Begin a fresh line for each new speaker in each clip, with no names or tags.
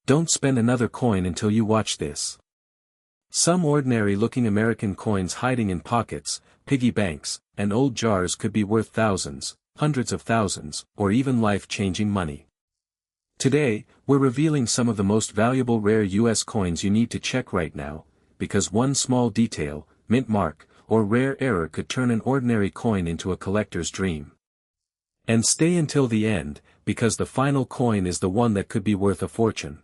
Don't spend another coin until you watch this. Some ordinary-looking American coins hiding in pockets, piggy banks, and old jars could be worth thousands, hundreds of thousands, or even life-changing money. Today, we're revealing some of the most valuable rare U.S. coins you need to check right now, because one small detail, mint mark, or rare error could turn an ordinary coin into a collector's dream. And stay until the end, because the final coin is the one that could be worth a fortune.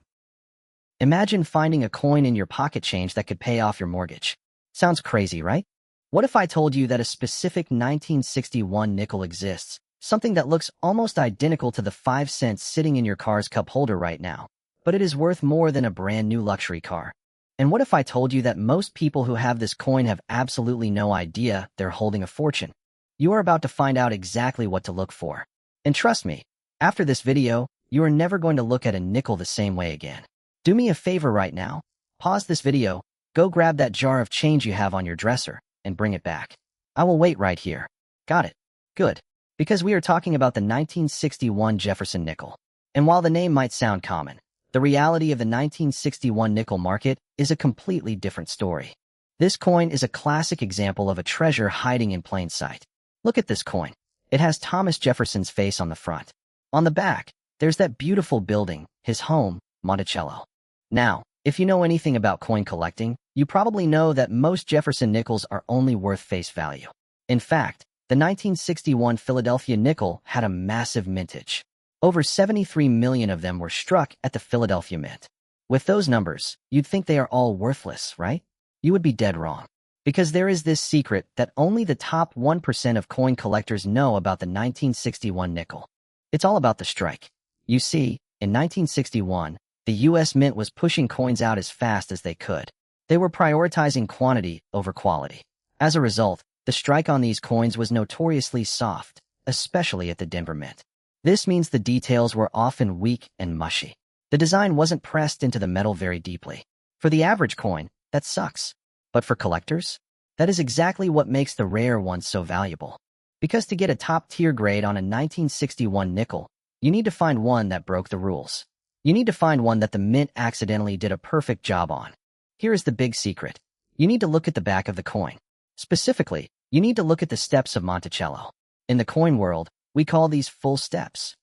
Imagine finding a coin in your pocket change that could pay off your mortgage. Sounds crazy, right? What if I told you that a specific 1961 nickel exists, something that looks almost identical to the 5 cents sitting in your car's cup holder right now, but it is worth more than a brand new luxury car? And what if I told you that most people who have this coin have absolutely no idea they're holding a fortune? You are about to find out exactly what to look for. And trust me, after this video, you are never going to look at a nickel the same way again. Do me a favor right now. Pause this video, go grab that jar of change you have on your dresser, and bring it back. I will wait right here. Got it? Good. Because we are talking about the 1961 Jefferson nickel. And while the name might sound common, the reality of the 1961 nickel market is a completely different story. This coin is a classic example of a treasure hiding in plain sight. Look at this coin. It has Thomas Jefferson's face on the front. On the back, there's that beautiful building, his home, Monticello. Now, if you know anything about coin collecting, you probably know that most Jefferson nickels are only worth face value. In fact, the 1961 Philadelphia nickel had a massive mintage. Over 73 million of them were struck at the Philadelphia Mint. With those numbers, you'd think they are all worthless, right? You would be dead wrong. Because there is this secret that only the top 1% of coin collectors know about the 1961 nickel. It's all about the strike. You see, in 1961, the U.S. Mint was pushing coins out as fast as they could. They were prioritizing quantity over quality. As a result, the strike on these coins was notoriously soft, especially at the Denver Mint. This means the details were often weak and mushy. The design wasn't pressed into the metal very deeply. For the average coin, that sucks. But for collectors, that is exactly what makes the rare ones so valuable. Because to get a top-tier grade on a 1961 nickel, you need to find one that broke the rules. You need to find one that the Mint accidentally did a perfect job on. Here is the big secret. You need to look at the back of the coin. Specifically, you need to look at the steps of Monticello. In the coin world, we call these full steps.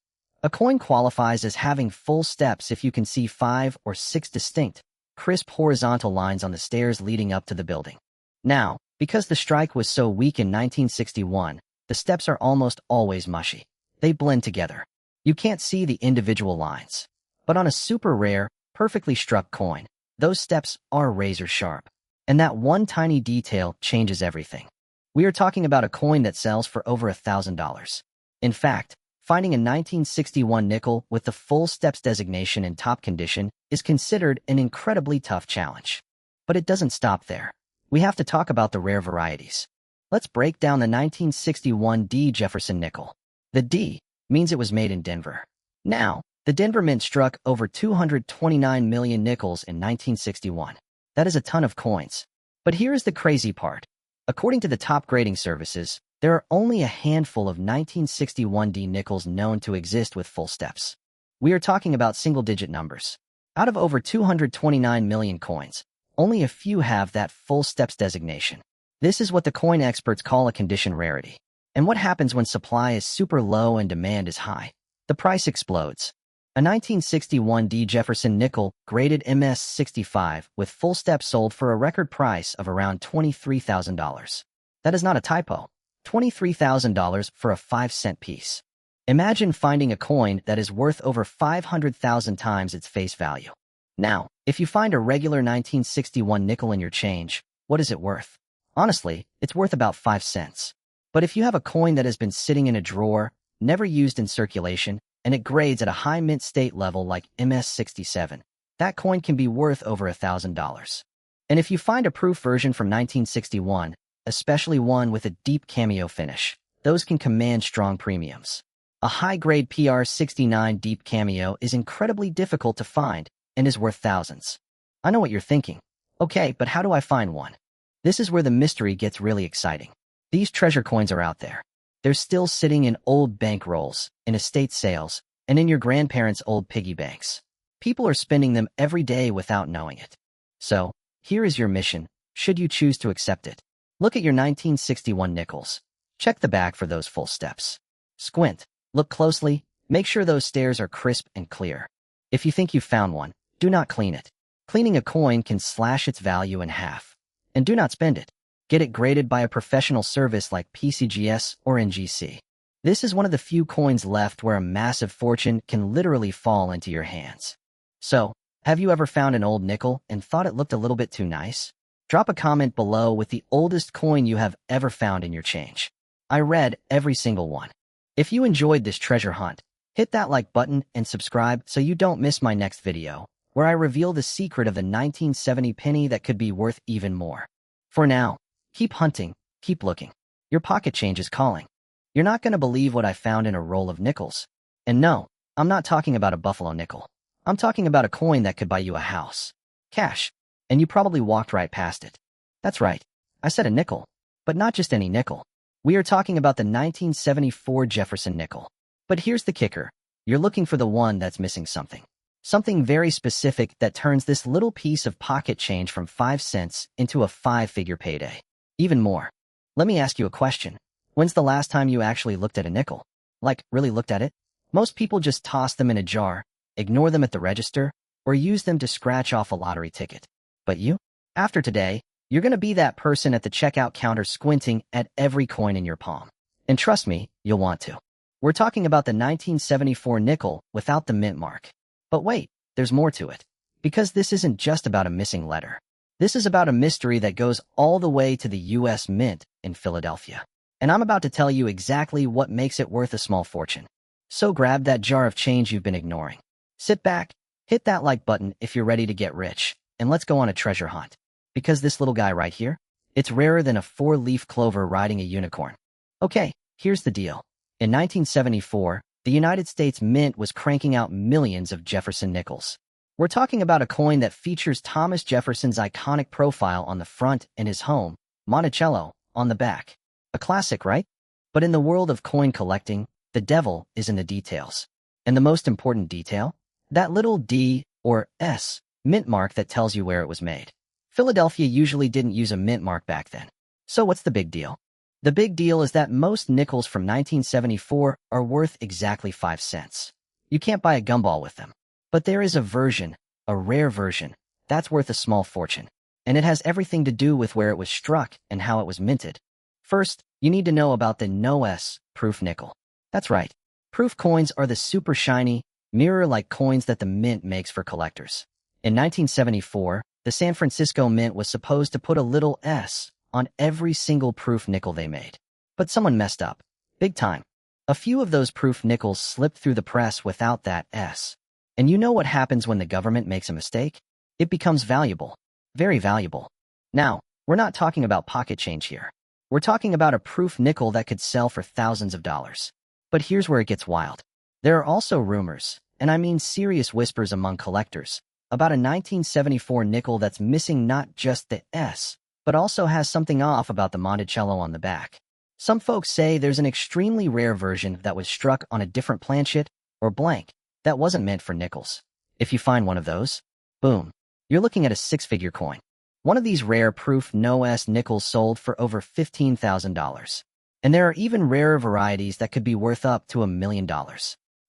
A coin qualifies as having full steps if you can see 5 or 6 distinct, crisp horizontal lines on the stairs leading up to the building. Now, because the strike was so weak in 1961, the steps are almost always mushy. They blend together. You can't see the individual lines. But on a super rare, perfectly struck coin, those steps are razor sharp. And that one tiny detail changes everything. We are talking about a coin that sells for over $1,000. In fact, finding a 1961 nickel with the full steps designation in top condition is considered an incredibly tough challenge. But it doesn't stop there. We have to talk about the rare varieties. Let's break down the 1961 D Jefferson nickel. The D means it was made in Denver. Now, the Denver Mint struck over 229 million nickels in 1961. That is a ton of coins. But here is the crazy part. According to the top grading services, there are only a handful of 1961 D nickels known to exist with full steps. We are talking about single-digit numbers. Out of over 229 million coins, only a few have that full steps designation. This is what the coin experts call a condition rarity. And what happens when supply is super low and demand is high? The price explodes. A 1961 D Jefferson nickel graded MS-65 with full steps sold for a record price of around $23,000. That is not a typo. $23,000 for a 5-cent piece. Imagine finding a coin that is worth over 500,000 times its face value. Now, if you find a regular 1961 nickel in your change, what is it worth? Honestly, it's worth about 5 cents. But if you have a coin that has been sitting in a drawer, never used in circulation, and it grades at a high mint state level like MS-67, that coin can be worth over $1,000. And if you find a proof version from 1961, especially one with a deep cameo finish, those can command strong premiums. A high-grade PR69 deep cameo is incredibly difficult to find and is worth thousands. I know what you're thinking. Okay, but how do I find one? This is where the mystery gets really exciting. These treasure coins are out there. They're still sitting in old bank rolls, in estate sales, and in your grandparents' old piggy banks. People are spending them every day without knowing it. So, here is your mission, should you choose to accept it. Look at your 1961 nickels. Check the back for those full steps. Squint, look closely, make sure those stairs are crisp and clear. If you think you found one, do not clean it. Cleaning a coin can slash its value in half. And do not spend it. Get it graded by a professional service like PCGS or NGC. This is one of the few coins left where a massive fortune can literally fall into your hands. So, have you ever found an old nickel and thought it looked a little bit too nice? Drop a comment below with the oldest coin you have ever found in your change. I read every single one. If you enjoyed this treasure hunt, hit that like button and subscribe so you don't miss my next video, where I reveal the secret of the 1970 penny that could be worth even more. For now, keep hunting, keep looking. Your pocket change is calling. You're not going to believe what I found in a roll of nickels. And no, I'm not talking about a buffalo nickel. I'm talking about a coin that could buy you a house. Cash. And you probably walked right past it. That's right. I said a nickel. But not just any nickel. We are talking about the 1974 Jefferson nickel. But here's the kicker. You're looking for the one that's missing something. Something very specific that turns this little piece of pocket change from 5 cents into a 5-figure payday. Even more. Let me ask you a question. When's the last time you actually looked at a nickel? Like, really looked at it? Most people just toss them in a jar, ignore them at the register, or use them to scratch off a lottery ticket. But you? After today, you're going to be that person at the checkout counter squinting at every coin in your palm. And trust me, you'll want to. We're talking about the 1974 nickel without the mint mark. But wait, there's more to it. Because this isn't just about a missing letter. This is about a mystery that goes all the way to the U.S. Mint in Philadelphia. And I'm about to tell you exactly what makes it worth a small fortune. So grab that jar of change you've been ignoring. Sit back, hit that like button if you're ready to get rich, and let's go on a treasure hunt. Because this little guy right here, it's rarer than a 4-leaf clover riding a unicorn. Okay, here's the deal. In 1974, the United States Mint was cranking out millions of Jefferson nickels. We're talking about a coin that features Thomas Jefferson's iconic profile on the front and his home, Monticello, on the back. A classic, right? But in the world of coin collecting, the devil is in the details. And the most important detail? That little D or S mint mark that tells you where it was made. Philadelphia usually didn't use a mint mark back then. So what's the big deal? The big deal is that most nickels from 1974 are worth exactly 5 cents. You can't buy a gumball with them. But there is a version, a rare version, that's worth a small fortune. And it has everything to do with where it was struck and how it was minted. First, you need to know about the No S proof nickel. That's right. Proof coins are the super shiny, mirror-like coins that the mint makes for collectors. In 1974, the San Francisco Mint was supposed to put a little S on every single proof nickel they made. But someone messed up. Big time. A few of those proof nickels slipped through the press without that S. And you know what happens when the government makes a mistake? It becomes valuable. Very valuable. Now, we're not talking about pocket change here. We're talking about a proof nickel that could sell for thousands of dollars. But here's where it gets wild. There are also rumors, and I mean serious whispers among collectors, about a 1974 nickel that's missing not just the S, but also has something off about the Monticello on the back. Some folks say there's an extremely rare version that was struck on a different planchet or blank that wasn't meant for nickels. If you find one of those, boom, you're looking at a 6-figure coin. One of these rare proof No S nickels sold for over $15,000. And there are even rarer varieties that could be worth up to $1 million.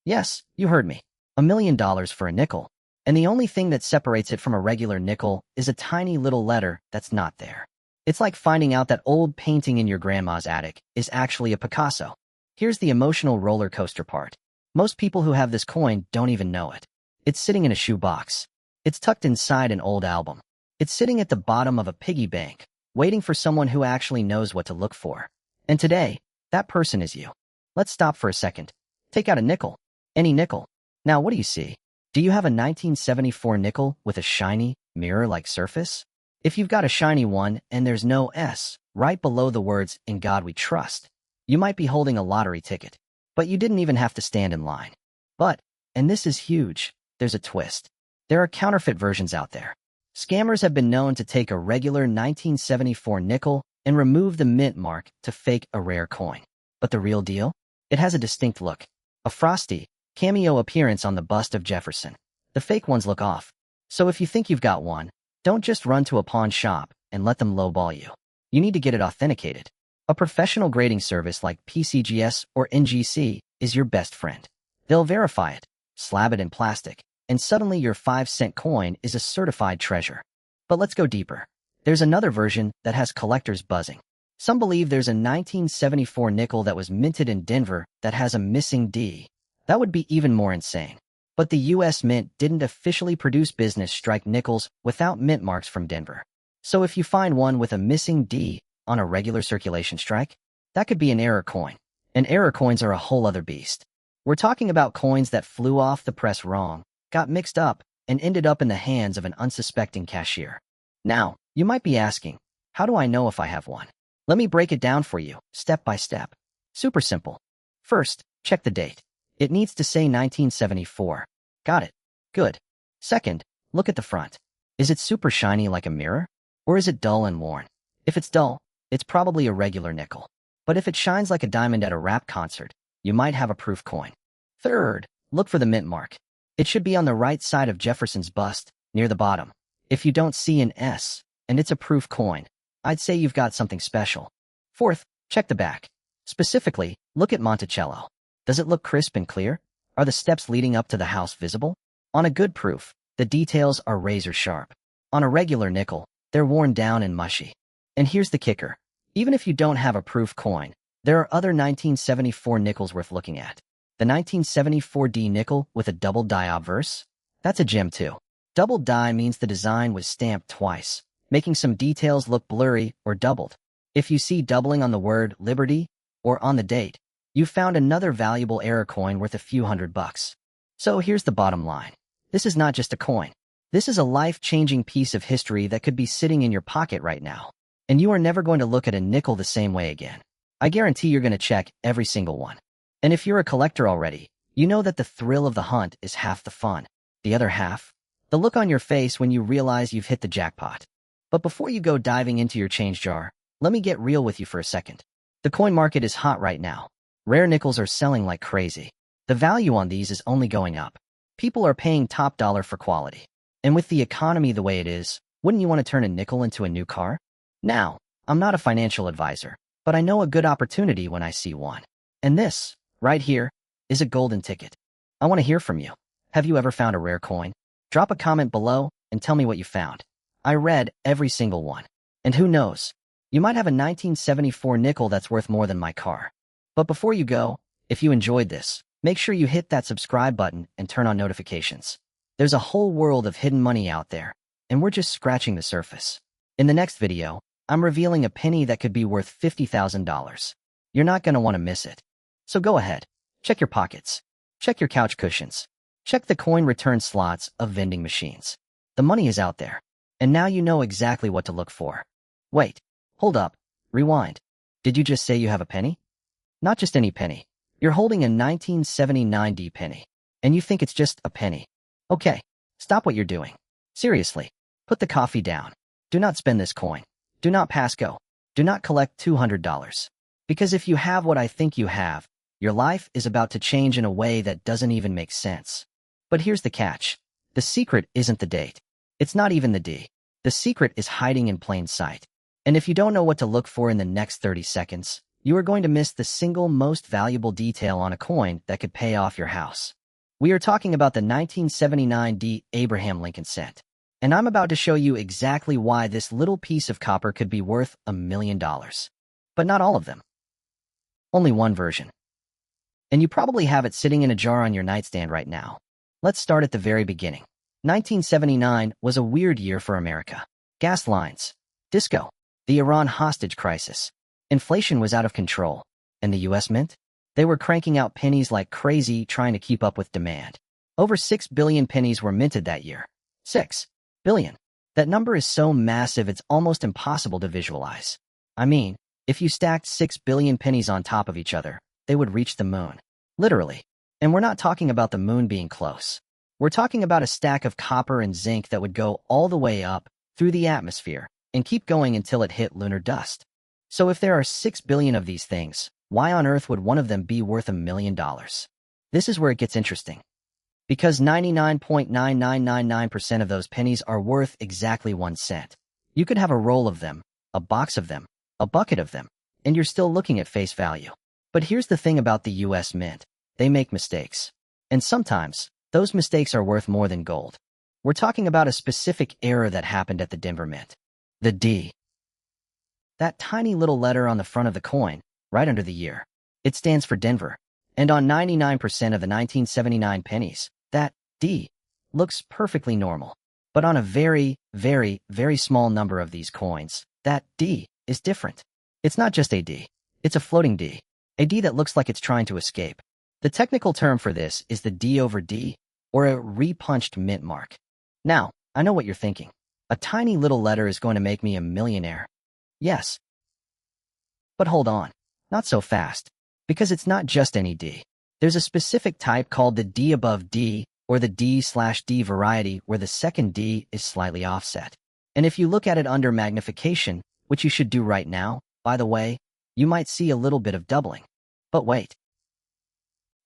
Yes, you heard me. $1 million for a nickel. And the only thing that separates it from a regular nickel is a tiny little letter that's not there. It's like finding out that old painting in your grandma's attic is actually a Picasso. Here's the emotional roller coaster part. Most people who have this coin don't even know it. It's sitting in a shoebox. It's tucked inside an old album. It's sitting at the bottom of a piggy bank, waiting for someone who actually knows what to look for. And today, that person is you. Let's stop for a second. Take out a nickel. Any nickel. Now, what do you see? Do you have a 1974 nickel with a shiny, mirror-like surface? If you've got a shiny one and there's no S right below the words, "In God We Trust," you might be holding a lottery ticket. But you didn't even have to stand in line. But, and this is huge, there's a twist. There are counterfeit versions out there. Scammers have been known to take a regular 1974 nickel and remove the mint mark to fake a rare coin. But the real deal? It has a distinct look. A frosty, cameo appearance on the bust of Jefferson. The fake ones look off. So if you think you've got one, don't just run to a pawn shop and let them lowball you. You need to get it authenticated. A professional grading service like PCGS or NGC is your best friend. They'll verify it, slab it in plastic, and suddenly your 5-cent coin is a certified treasure. But let's go deeper. There's another version that has collectors buzzing. Some believe there's a 1974 nickel that was minted in Denver that has a missing D. That would be even more insane. But the U.S. Mint didn't officially produce business strike nickels without mint marks from Denver. So if you find one with a missing D on a regular circulation strike, that could be an error coin. And error coins are a whole other beast. We're talking about coins that flew off the press wrong, got mixed up, and ended up in the hands of an unsuspecting cashier. Now, you might be asking, how do I know if I have one? Let me break it down for you, step by step. Super simple. First, check the date. It needs to say 1974. Got it. Good. Second, look at the front. Is it super shiny like a mirror? Or is it dull and worn? If it's dull, it's probably a regular nickel. But if it shines like a diamond at a rap concert, you might have a proof coin. Third, look for the mint mark. It should be on the right side of Jefferson's bust, near the bottom. If you don't see an S, and it's a proof coin, I'd say you've got something special. Fourth, check the back. Specifically, look at Monticello. Does it look crisp and clear? Are the steps leading up to the house visible? On a good proof, the details are razor sharp. On a regular nickel, they're worn down and mushy. And here's the kicker. Even if you don't have a proof coin, there are other 1974 nickels worth looking at. The 1974D nickel with a double die obverse? That's a gem too. Double die means the design was stamped twice, making some details look blurry or doubled. If you see doubling on the word Liberty or on the date, you found another valuable error coin worth a few $100. So here's the bottom line. This is not just a coin. This is a life-changing piece of history that could be sitting in your pocket right now. And you are never going to look at a nickel the same way again. I guarantee you're going to check every single one. And if you're a collector already, you know that the thrill of the hunt is half the fun. The other half? The look on your face when you realize you've hit the jackpot. But before you go diving into your change jar, let me get real with you for a second. The coin market is hot right now. Rare nickels are selling like crazy. The value on these is only going up. People are paying top dollar for quality. And with the economy the way it is, wouldn't you want to turn a nickel into a new car? Now, I'm not a financial advisor, but I know a good opportunity when I see one. And this, right here, is a golden ticket. I want to hear from you. Have you ever found a rare coin? Drop a comment below and tell me what you found. I read every single one. And who knows? You might have a 1974 nickel that's worth more than my car. But before you go, if you enjoyed this, make sure you hit that subscribe button and turn on notifications. There's a whole world of hidden money out there, and we're just scratching the surface. In the next video, I'm revealing a penny that could be worth $50,000. You're not going to want to miss it. So go ahead, check your pockets, check your couch cushions, check the coin return slots of vending machines. The money is out there, and now you know exactly what to look for. Wait, hold up, rewind. Did you just say you have a penny? Not just any penny. You're holding a 1979D penny, and you think it's just a penny. Okay, stop what you're doing. Seriously, put the coffee down. Do not spend this coin. Do not pass go. Do not collect $200. Because if you have what I think you have, your life is about to change in a way that doesn't even make sense. But here's the catch. The secret isn't the date. It's not even the D. The secret is hiding in plain sight. And if you don't know what to look for in the next 30 seconds, you are going to miss the single most valuable detail on a coin that could pay off your house. We are talking about the 1979D Abraham Lincoln cent. And I'm about to show you exactly why this little piece of copper could be worth $1 million. But not all of them. Only one version. And you probably have it sitting in a jar on your nightstand right now. Let's start at the very beginning. 1979 was a weird year for America. Gas lines, disco, the Iran hostage crisis. Inflation was out of control. And the U.S. Mint? They were cranking out pennies like crazy, trying to keep up with demand. Over 6 billion pennies were minted that year. 6 billion. That number is so massive it's almost impossible to visualize. I mean, if you stacked 6 billion pennies on top of each other, they would reach the moon. Literally. And we're not talking about the moon being close. We're talking about a stack of copper and zinc that would go all the way up through the atmosphere and keep going until it hit lunar dust. So if there are 6 billion of these things, why on earth would one of them be worth $1 million? This is where it gets interesting. Because 99.9999% of those pennies are worth exactly 1 cent. You could have a roll of them, a box of them, a bucket of them, and you're still looking at face value. But here's the thing about the US Mint. They make mistakes. And sometimes, those mistakes are worth more than gold. We're talking about a specific error that happened at the Denver Mint. The D. That tiny little letter on the front of the coin, right under the year. It stands for Denver. And on 99% of the 1979 pennies, that D looks perfectly normal. But on a very, very, very small number of these coins, that D is different. It's not just a D. It's a floating D. A D that looks like it's trying to escape. The technical term for this is the D over D, or a repunched mint mark. Now, I know what you're thinking. A tiny little letter is going to make me a millionaire. Yes. But hold on. Not so fast. Because it's not just any D. There's a specific type called the D above D, or the D/D variety, where the second D is slightly offset. And if you look at it under magnification, which you should do right now, by the way, you might see a little bit of doubling. But wait.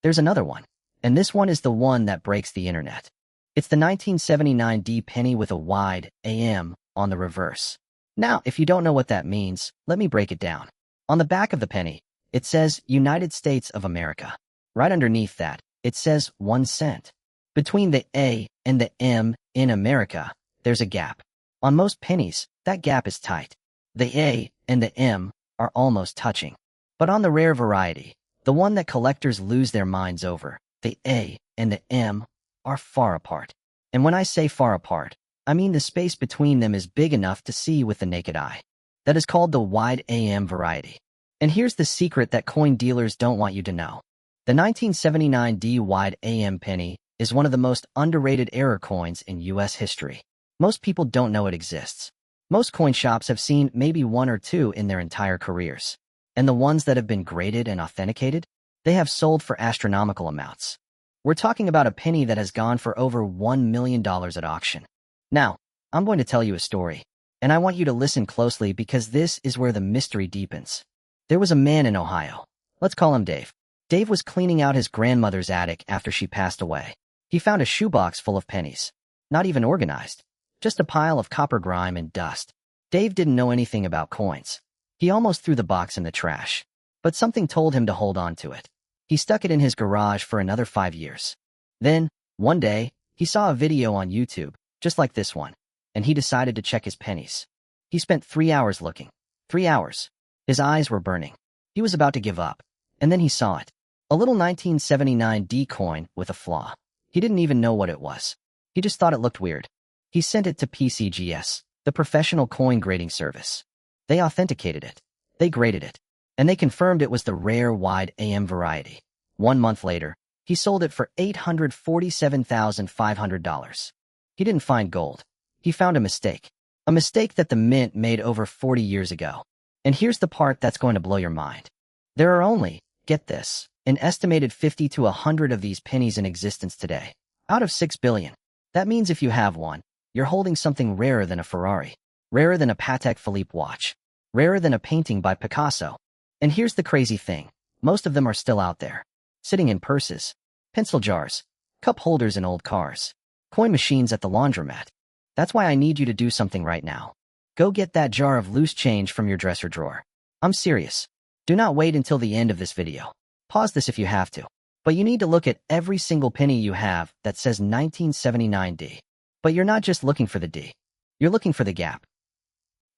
There's another one. And this one is the one that breaks the internet. It's the 1979 D penny with a wide AM on the reverse. Now, if you don't know what that means, let me break it down. On the back of the penny, it says United States of America. Right underneath that, it says 1 cent. Between the A and the M in America, there's a gap. On most pennies, that gap is tight. The A and the M are almost touching. But on the rare variety, the one that collectors lose their minds over, the A and the M are far apart. And when I say far apart, I mean the space between them is big enough to see with the naked eye. That is called the wide AM variety. And here's the secret that coin dealers don't want you to know. The 1979 D wide AM penny is one of the most underrated error coins in US history. Most people don't know it exists. Most coin shops have seen maybe 1 or 2 in their entire careers. And the ones that have been graded and authenticated, they have sold for astronomical amounts. We're talking about a penny that has gone for over $1 million at auction. Now, I'm going to tell you a story, and I want you to listen closely because this is where the mystery deepens. There was a man in Ohio. Let's call him Dave. Dave was cleaning out his grandmother's attic after she passed away. He found a shoebox full of pennies. Not even organized. Just a pile of copper grime and dust. Dave didn't know anything about coins. He almost threw the box in the trash. But something told him to hold on to it. He stuck it in his garage for another 5 years. Then, one day, he saw a video on YouTube, just like this one, and he decided to check his pennies. He spent 3 hours looking. 3 hours. His eyes were burning. He was about to give up. And then he saw it. A little 1979 D coin with a flaw. He didn't even know what it was. He just thought it looked weird. He sent it to PCGS, the professional coin grading service. They authenticated it. They graded it. And they confirmed it was the rare wide AM variety. 1 month later, he sold it for $847,500. He didn't find gold. He found a mistake. A mistake that the mint made over 40 years ago. And here's the part that's going to blow your mind. There are only, get this, an estimated 50 to 100 of these pennies in existence today. Out of 6 billion. That means if you have one, you're holding something rarer than a Ferrari. Rarer than a Patek Philippe watch. Rarer than a painting by Picasso. And here's the crazy thing. Most of them are still out there. Sitting in purses, pencil jars, cup holders in old cars, coin machines at the laundromat. That's why I need you to do something right now. Go get that jar of loose change from your dresser drawer. I'm serious. Do not wait until the end of this video. Pause this if you have to. But you need to look at every single penny you have that says 1979 D. But you're not just looking for the D. You're looking for the gap.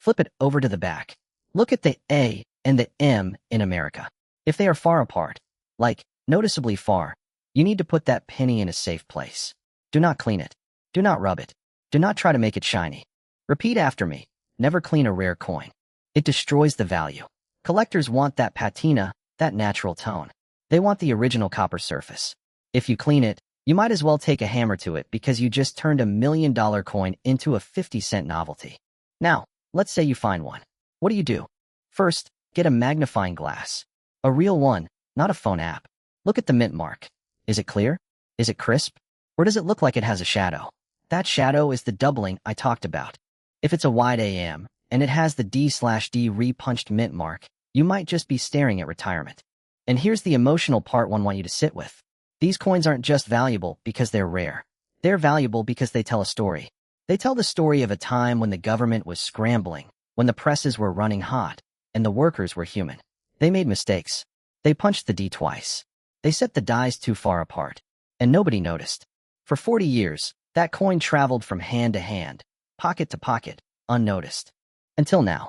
Flip it over to the back. Look at the A and the M in America. If they are far apart, like noticeably far, you need to put that penny in a safe place. Do not clean it. Do not rub it. Do not try to make it shiny. Repeat after me. Never clean a rare coin. It destroys the value. Collectors want that patina, that natural tone. They want the original copper surface. If you clean it, you might as well take a hammer to it because you just turned $1 million coin into a 50-cent novelty. Now, let's say you find one. What do? First, get a magnifying glass. A real one, not a phone app. Look at the mint mark. Is it clear? Is it crisp? Or does it look like it has a shadow? That shadow is the doubling I talked about. If it's a wide AM, and it has the D/D repunched mint mark, you might just be staring at retirement. And here's the emotional part one want you to sit with. These coins aren't just valuable because they're rare. They're valuable because they tell a story. They tell the story of a time when the government was scrambling, when the presses were running hot, and the workers were human. They made mistakes. They punched the D twice. They set the dies too far apart, and nobody noticed. For 40 years, that coin traveled from hand to hand, pocket to pocket, unnoticed. Until now.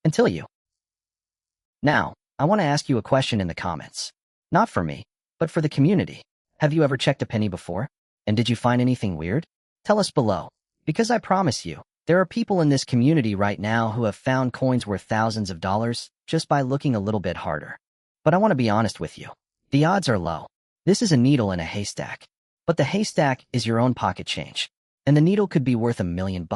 Until you. Now, I want to ask you a question in the comments. Not for me, but for the community. Have you ever checked a penny before? And did you find anything weird? Tell us below, because I promise you, there are people in this community right now who have found coins worth thousands of dollars just by looking a little bit harder. But I want to be honest with you. The odds are low. This is a needle in a haystack. But the haystack is your own pocket change. And the needle could be worth $1 million.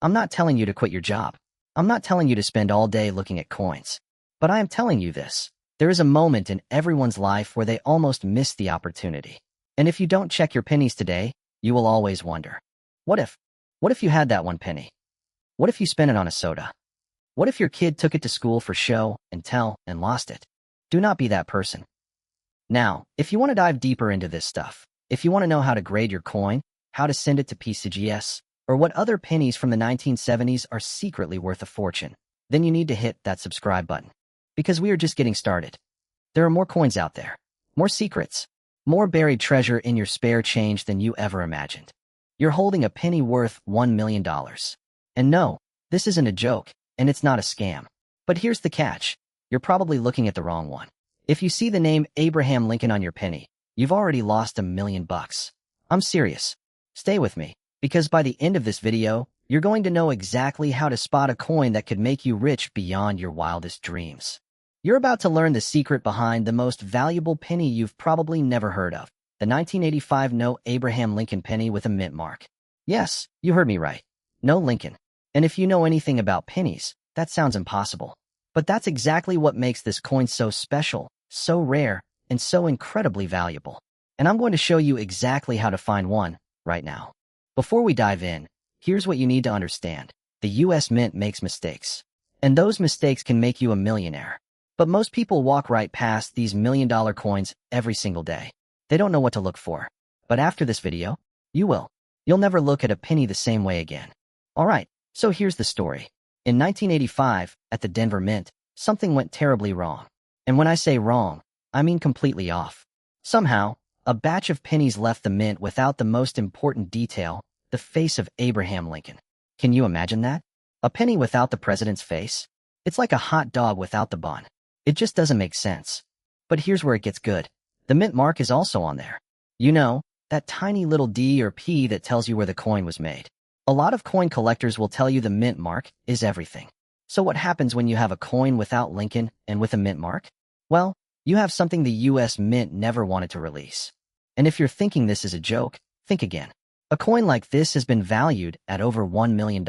I'm not telling you to quit your job. I'm not telling you to spend all day looking at coins. But I am telling you this. There is a moment in everyone's life where they almost miss the opportunity. And if you don't check your pennies today, you will always wonder. What if? What if you had that one penny? What if you spent it on a soda? What if your kid took it to school for show and tell and lost it? Do not be that person. Now, if you want to dive deeper into this stuff, if you want to know how to grade your coin, how to send it to PCGS, or what other pennies from the 1970s are secretly worth a fortune, then you need to hit that subscribe button. Because we are just getting started. There are more coins out there, more secrets, more buried treasure in your spare change than you ever imagined. You're holding a penny worth $1 million. And no, this isn't a joke, and it's not a scam. But here's the catch. You're probably looking at the wrong one. If you see the name Abraham Lincoln on your penny, you've already lost $1 million. I'm serious. Stay with me, because by the end of this video, you're going to know exactly how to spot a coin that could make you rich beyond your wildest dreams. You're about to learn the secret behind the most valuable penny you've probably never heard of, the 1985 No Abraham Lincoln penny with a mint mark. Yes, you heard me right. No Lincoln. And if you know anything about pennies, that sounds impossible. But that's exactly what makes this coin so special, so rare, and so incredibly valuable. And I'm going to show you exactly how to find one right now. Before we dive in, here's what you need to understand. The US Mint makes mistakes. And those mistakes can make you a millionaire. But most people walk right past these $1 million coins every single day. They don't know what to look for. But after this video, you will. You'll never look at a penny the same way again. Alright, so here's the story. In 1985, at the Denver Mint, something went terribly wrong. And when I say wrong, I mean completely off. Somehow, a batch of pennies left the mint without the most important detail, the face of Abraham Lincoln. Can you imagine that? A penny without the president's face? It's like a hot dog without the bun. It just doesn't make sense. But here's where it gets good. The mint mark is also on there. You know, that tiny little D or P that tells you where the coin was made. A lot of coin collectors will tell you the mint mark is everything. So what happens when you have a coin without Lincoln and with a mint mark? Well, you have something the US Mint never wanted to release. And if you're thinking this is a joke, think again. A coin like this has been valued at over $1 million.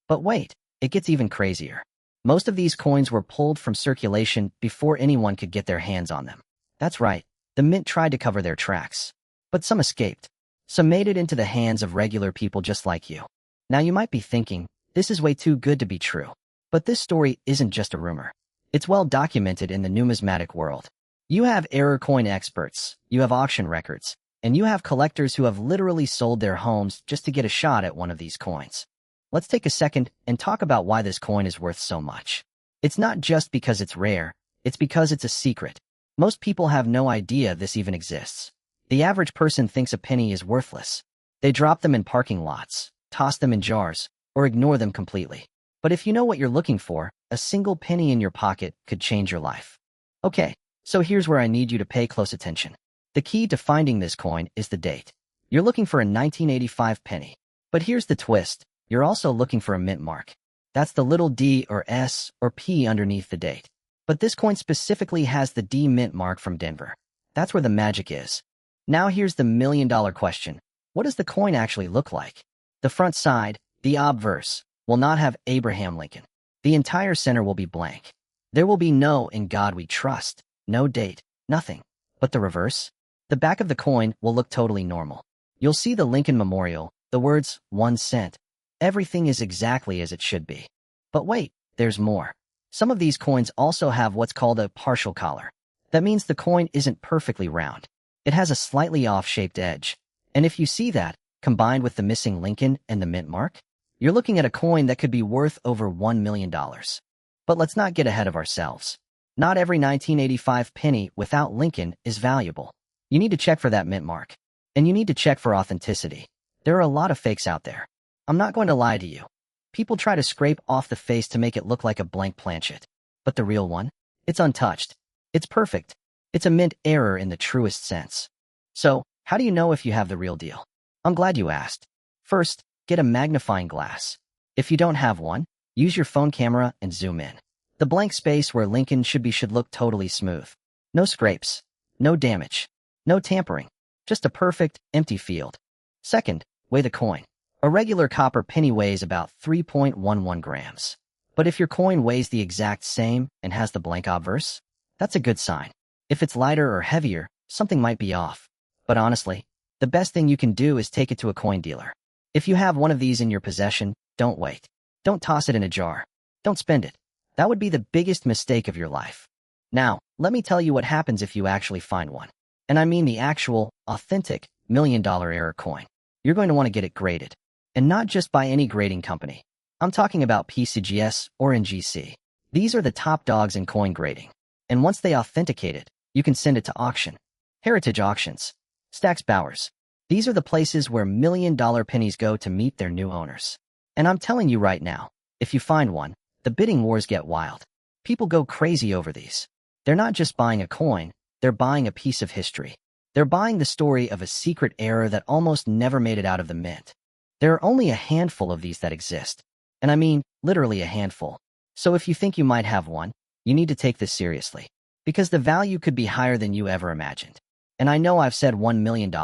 But wait, it gets even crazier. Most of these coins were pulled from circulation before anyone could get their hands on them. That's right, the mint tried to cover their tracks. But some escaped. Some made it into the hands of regular people just like you. Now you might be thinking, this is way too good to be true. But this story isn't just a rumor. It's well documented in the numismatic world. You have error coin experts, you have auction records, and you have collectors who have literally sold their homes just to get a shot at one of these coins. Let's take a second and talk about why this coin is worth so much. It's not just because it's rare, it's because it's a secret. Most people have no idea this even exists. The average person thinks a penny is worthless. They drop them in parking lots, toss them in jars, or ignore them completely. But if you know what you're looking for, a single penny in your pocket could change your life. Okay, so here's where I need you to pay close attention. The key to finding this coin is the date. You're looking for a 1985 penny. But here's the twist. You're also looking for a mint mark. That's the little D or S or P underneath the date. But this coin specifically has the D mint mark from Denver. That's where the magic is. Now here's the $1 million question. What does the coin actually look like? The front side, the obverse, will not have Abraham Lincoln. The entire center will be blank. There will be no "In God We Trust," no date, nothing. But the reverse? The back of the coin will look totally normal. You'll see the Lincoln Memorial, the words 1 cent. Everything is exactly as it should be. But wait, there's more. Some of these coins also have what's called a partial collar. That means the coin isn't perfectly round. It has a slightly off-shaped edge. And if you see that, combined with the missing Lincoln and the mint mark, you're looking at a coin that could be worth over $1 million. But let's not get ahead of ourselves. Not every 1985 penny without Lincoln is valuable. You need to check for that mint mark. And you need to check for authenticity. There are a lot of fakes out there. I'm not going to lie to you. People try to scrape off the face to make it look like a blank planchet. But the real one? It's untouched. It's perfect. It's a mint error in the truest sense. So, how do you know if you have the real deal? I'm glad you asked. First, get a magnifying glass. If you don't have one, use your phone camera and zoom in. The blank space where Lincoln should look totally smooth. No scrapes. No damage. No tampering. Just a perfect, empty field. Second, weigh the coin. A regular copper penny weighs about 3.11 grams. But if your coin weighs the exact same and has the blank obverse, that's a good sign. If it's lighter or heavier, something might be off. But honestly, the best thing you can do is take it to a coin dealer. If you have one of these in your possession, don't wait. Don't toss it in a jar. Don't spend it. That would be the biggest mistake of your life. Now, let me tell you what happens if you actually find one. And I mean the actual, authentic, million-dollar error coin. You're going to want to get it graded. And not just by any grading company. I'm talking about PCGS or NGC. These are the top dogs in coin grading. And once they authenticate it, you can send it to auction. Heritage auctions. Stax Bowers. These are the places where million-dollar pennies go to meet their new owners. And I'm telling you right now, if you find one, the bidding wars get wild. People go crazy over these. They're not just buying a coin, they're buying a piece of history. They're buying the story of a secret error that almost never made it out of the mint. There are only a handful of these that exist. And I mean, literally a handful. So if you think you might have one, you need to take this seriously. Because the value could be higher than you ever imagined. And I know I've said $1 million,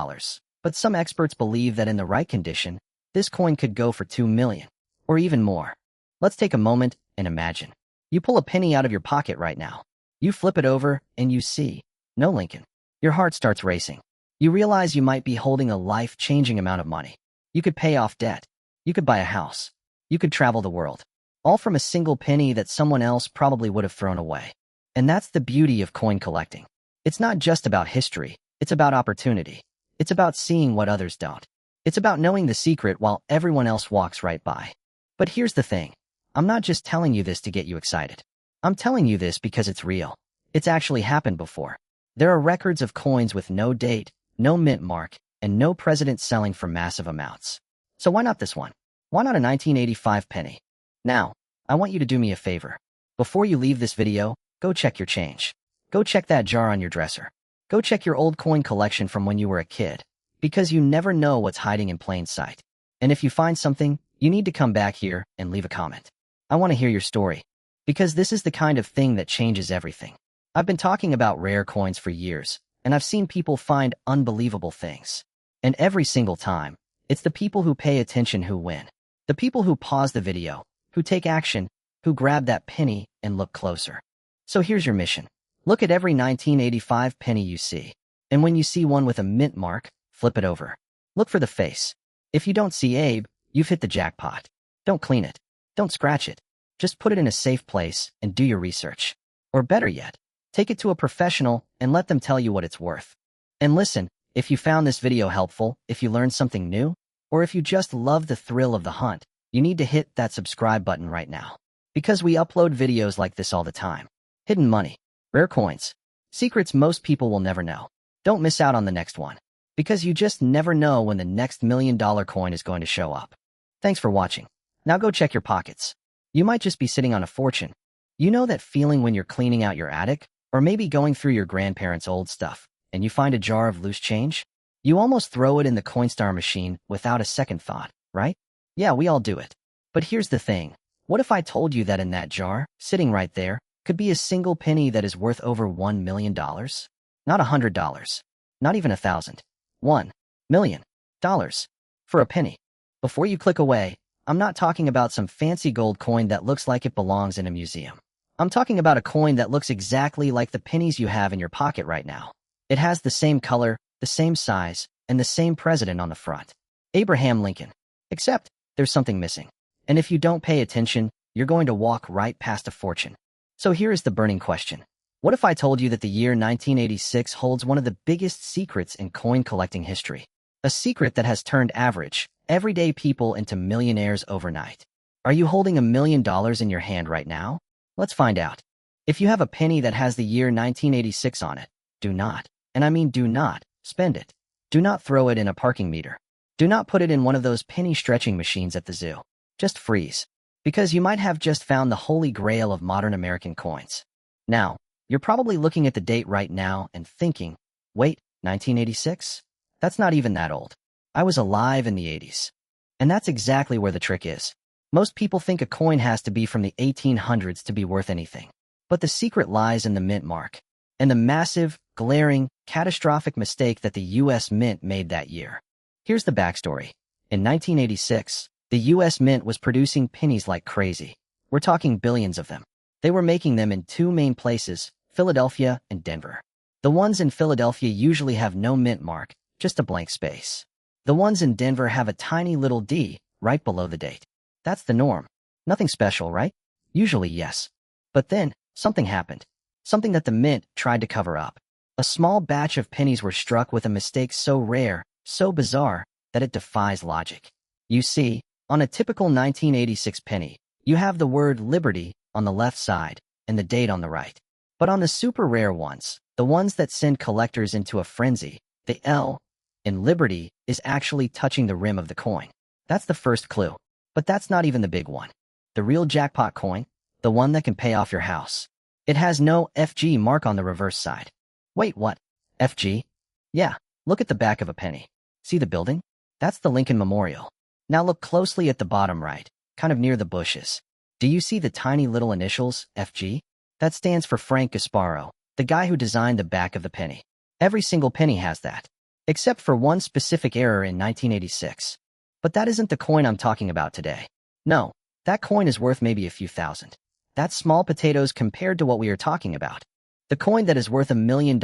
but some experts believe that in the right condition, this coin could go for $2 million, or even more. Let's take a moment and imagine. You pull a penny out of your pocket right now. You flip it over, and you see, no Lincoln. Your heart starts racing. You realize you might be holding a life-changing amount of money. You could pay off debt. You could buy a house. You could travel the world. All from a single penny that someone else probably would have thrown away. And that's the beauty of coin collecting. It's not just about history. It's about opportunity. It's about seeing what others don't. It's about knowing the secret while everyone else walks right by. But here's the thing. I'm not just telling you this to get you excited. I'm telling you this because it's real. It's actually happened before. There are records of coins with no date, no mint mark, and no president selling for massive amounts. So why not this one? Why not a 1985 penny? Now, I want you to do me a favor. Before you leave this video, go check your change. Go check that jar on your dresser. Go check your old coin collection from when you were a kid. Because you never know what's hiding in plain sight. And if you find something, you need to come back here and leave a comment. I want to hear your story. Because this is the kind of thing that changes everything. I've been talking about rare coins for years, and I've seen people find unbelievable things. And every single time, it's the people who pay attention who win. The people who pause the video, who take action, who grab that penny and look closer. So here's your mission. Look at every 1985 penny you see. And when you see one with a mint mark, flip it over. Look for the face. If you don't see Abe, you've hit the jackpot. Don't clean it. Don't scratch it. Just put it in a safe place and do your research. Or better yet, take it to a professional and let them tell you what it's worth. And listen, if you found this video helpful, if you learned something new, or if you just love the thrill of the hunt, you need to hit that subscribe button right now. Because we upload videos like this all the time. Hidden money, rare coins, secrets most people will never know. Don't miss out on the next one. Because you just never know when the next million-dollar coin is going to show up. Thanks for watching. Now go check your pockets. You might just be sitting on a fortune. You know that feeling when you're cleaning out your attic, or maybe going through your grandparents' old stuff, and you find a jar of loose change? You almost throw it in the Coinstar machine without a second thought, right? Yeah, we all do it. But here's the thing. What if I told you that in that jar, sitting right there, could be a single penny that is worth over $1 million? Not $100. Not even 1,000. $1 million. For a penny. Before you click away, I'm not talking about some fancy gold coin that looks like it belongs in a museum. I'm talking about a coin that looks exactly like the pennies you have in your pocket right now. It has the same color, the same size, and the same president on the front. Abraham Lincoln. Except, there's something missing. And if you don't pay attention, you're going to walk right past a fortune. So here is the burning question. What if I told you that the year 1986 holds one of the biggest secrets in coin collecting history? A secret that has turned average, everyday people into millionaires overnight. Are you holding $1 million in your hand right now? Let's find out. If you have a penny that has the year 1986 on it, do not, and I mean do not, spend it. Do not throw it in a parking meter. Do not put it in one of those penny stretching machines at the zoo. Just freeze. Because you might have just found the holy grail of modern American coins. Now, you're probably looking at the date right now and thinking, wait, 1986? That's not even that old. I was alive in the 80s. And that's exactly where the trick is. Most people think a coin has to be from the 1800s to be worth anything. But the secret lies in the mint mark, and the massive, glaring, catastrophic mistake that the U.S. Mint made that year. Here's the backstory. In 1986, the U.S. Mint was producing pennies like crazy. We're talking billions of them. They were making them in two main places, Philadelphia and Denver. The ones in Philadelphia usually have no mint mark, just a blank space. The ones in Denver have a tiny little D right below the date. That's the norm. Nothing special, right? Usually, yes. But then, something happened. Something that the mint tried to cover up. A small batch of pennies were struck with a mistake so rare, so bizarre, that it defies logic. You see, on a typical 1986 penny, you have the word Liberty on the left side and the date on the right. But on the super rare ones, the ones that send collectors into a frenzy, the L in Liberty is actually touching the rim of the coin. That's the first clue. But that's not even the big one. The real jackpot coin, the one that can pay off your house. It has no FG mark on the reverse side. Wait, what? FG? Yeah, look at the back of a penny. See the building? That's the Lincoln Memorial. Now look closely at the bottom right, kind of near the bushes. Do you see the tiny little initials, FG? That stands for Frank Gasparo, the guy who designed the back of the penny. Every single penny has that, except for one specific error in 1986. But that isn't the coin I'm talking about today. No, that coin is worth maybe a few thousand. That's small potatoes compared to what we are talking about. The coin that is worth $1 million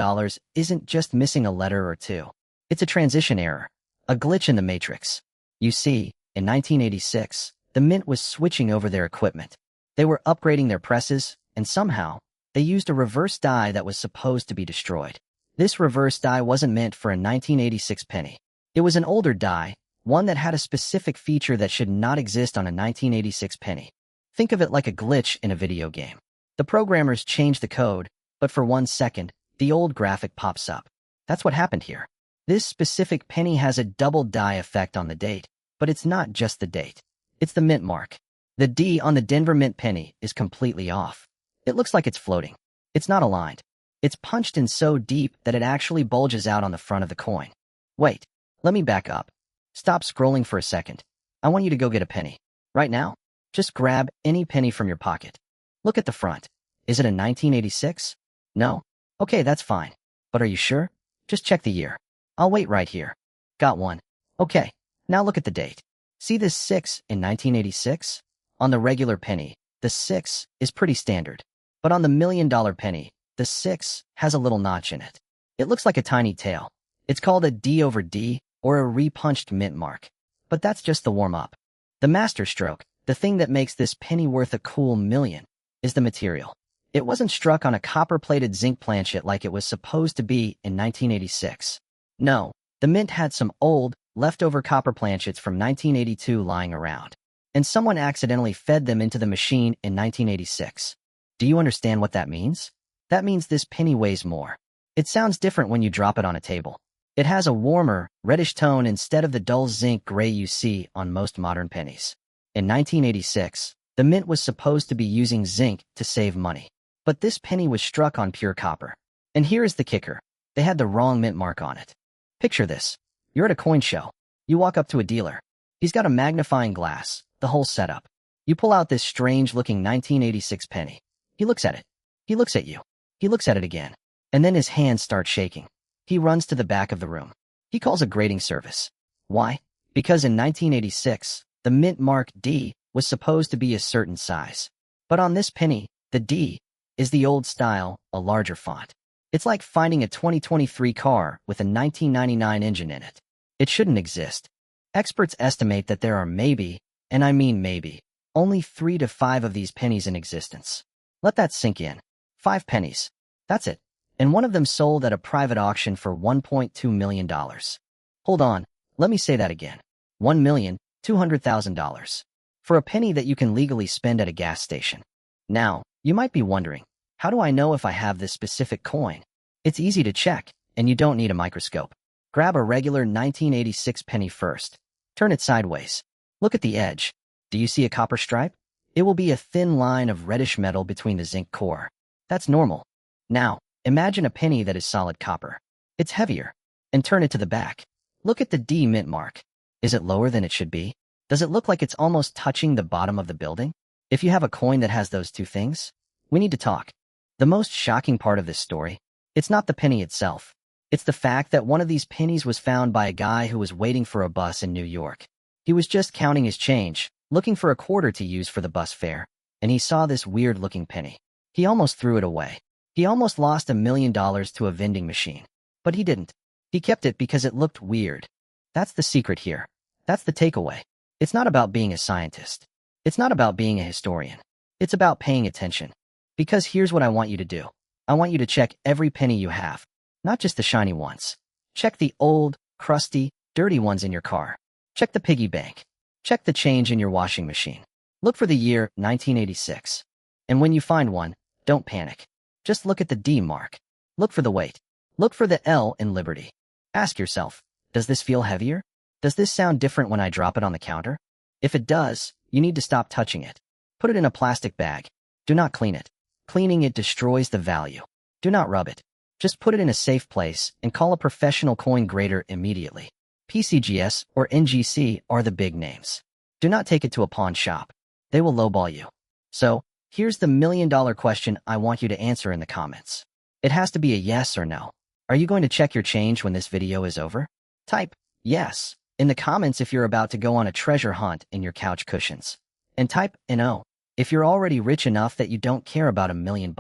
isn't just missing a letter or two. It's a transition error, a glitch in the matrix. You see, in 1986, the mint was switching over their equipment. They were upgrading their presses, and somehow, they used a reverse die that was supposed to be destroyed. This reverse die wasn't meant for a 1986 penny. It was an older die, one that had a specific feature that should not exist on a 1986 penny. Think of it like a glitch in a video game. The programmers changed the code, but for 1 second, the old graphic pops up. That's what happened here. This specific penny has a double die effect on the date, but it's not just the date. It's the mint mark. The D on the Denver Mint penny is completely off. It looks like it's floating. It's not aligned. It's punched in so deep that it actually bulges out on the front of the coin. Wait, let me back up. Stop scrolling for a second. I want you to go get a penny. Right now, just grab any penny from your pocket. Look at the front. Is it a 1986? No? Okay, that's fine. But are you sure? Just check the year. I'll wait right here. Got one. Okay, now look at the date. See this 6 in 1986? On the regular penny, the 6 is pretty standard. But on the $1 million penny, the 6 has a little notch in it. It looks like a tiny tail. It's called a D over D, or a repunched mint mark. But that's just the warm-up. The master stroke, the thing that makes this penny worth a cool million, is the material. It wasn't struck on a copper-plated zinc planchet like it was supposed to be in 1986. No, the mint had some old, leftover copper planchets from 1982 lying around, and someone accidentally fed them into the machine in 1986. Do you understand what that means? That means this penny weighs more. It sounds different when you drop it on a table. It has a warmer, reddish tone instead of the dull zinc gray you see on most modern pennies. In 1986, the mint was supposed to be using zinc to save money. But this penny was struck on pure copper. And here is the kicker. They had the wrong mint mark on it. Picture this. You're at a coin show. You walk up to a dealer. He's got a magnifying glass, the whole setup. You pull out this strange-looking 1986 penny. He looks at it. He looks at you. He looks at it again. And then his hands start shaking. He runs to the back of the room. He calls a grading service. Why? Because in 1986, the mint mark D was supposed to be a certain size. But on this penny, the D is the old style, a larger font. It's like finding a 2023 car with a 1999 engine in it. It shouldn't exist. Experts estimate that there are maybe, and I mean maybe, only 3 to 5 of these pennies in existence. Let that sink in. 5 pennies. That's it. And one of them sold at a private auction for $1.2 million. Hold on, let me say that again. $1,200,000. For a penny that you can legally spend at a gas station. Now, you might be wondering, how do I know if I have this specific coin? It's easy to check, and you don't need a microscope. Grab a regular 1986 penny first. Turn it sideways. Look at the edge. Do you see a copper stripe? It will be a thin line of reddish metal between the zinc core. That's normal. Now, imagine a penny that is solid copper. It's heavier. And turn it to the back. Look at the D mint mark. Is it lower than it should be? Does it look like it's almost touching the bottom of the building? If you have a coin that has those two things, we need to talk. The most shocking part of this story, it's not the penny itself. It's the fact that one of these pennies was found by a guy who was waiting for a bus in New York. He was just counting his change, looking for a quarter to use for the bus fare, and he saw this weird-looking penny. He almost threw it away. He almost lost $1 million to a vending machine. But he didn't. He kept it because it looked weird. That's the secret here. That's the takeaway. It's not about being a scientist. It's not about being a historian. It's about paying attention. Because here's what I want you to do. I want you to check every penny you have, not just the shiny ones. Check the old, crusty, dirty ones in your car. Check the piggy bank. Check the change in your washing machine. Look for the year 1986. And when you find one, don't panic. Just look at the D mark. Look for the weight. Look for the L in Liberty. Ask yourself, does this feel heavier? Does this sound different when I drop it on the counter? If it does, you need to stop touching it. Put it in a plastic bag. Do not clean it. Cleaning it destroys the value. Do not rub it. Just put it in a safe place and call a professional coin grader immediately. PCGS or NGC are the big names. Do not take it to a pawn shop. They will lowball you. So, here's the million-dollar question I want you to answer in the comments. It has to be a yes or no. Are you going to check your change when this video is over? Type yes in the comments if you're about to go on a treasure hunt in your couch cushions. And type no if you're already rich enough that you don't care about $1 million.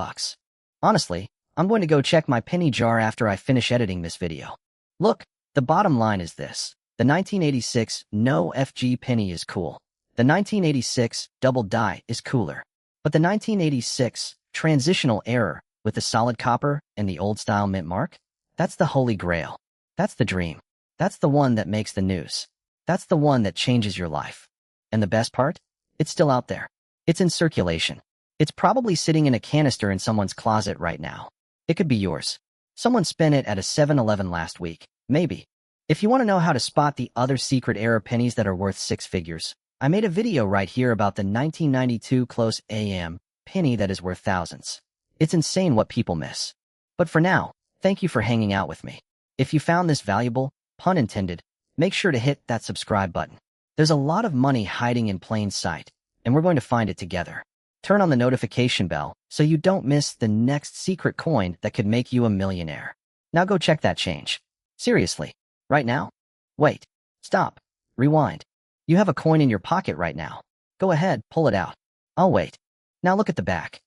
Honestly, I'm going to go check my penny jar after I finish editing this video. Look, the bottom line is this. The 1986 no FG penny is cool. The 1986 double die is cooler. But the 1986 transitional error with the solid copper and the old style mint mark, that's the holy grail. That's the dream. That's the one that makes the news. That's the one that changes your life. And the best part? It's still out there. It's in circulation. It's probably sitting in a canister in someone's closet right now. It could be yours. Someone spent it at a 7-Eleven last week. Maybe. If you want to know how to spot the other secret error pennies that are worth 6 figures, I made a video right here about the 1992 close AM penny that is worth thousands. It's insane what people miss. But for now, thank you for hanging out with me. If you found this valuable, pun intended, make sure to hit that subscribe button. There's a lot of money hiding in plain sight, and we're going to find it together. Turn on the notification bell so you don't miss the next secret coin that could make you a millionaire. Now go check that change. Seriously, right now? Wait, stop, rewind. You have a coin in your pocket right now. Go ahead, pull it out. I'll wait. Now look at the back.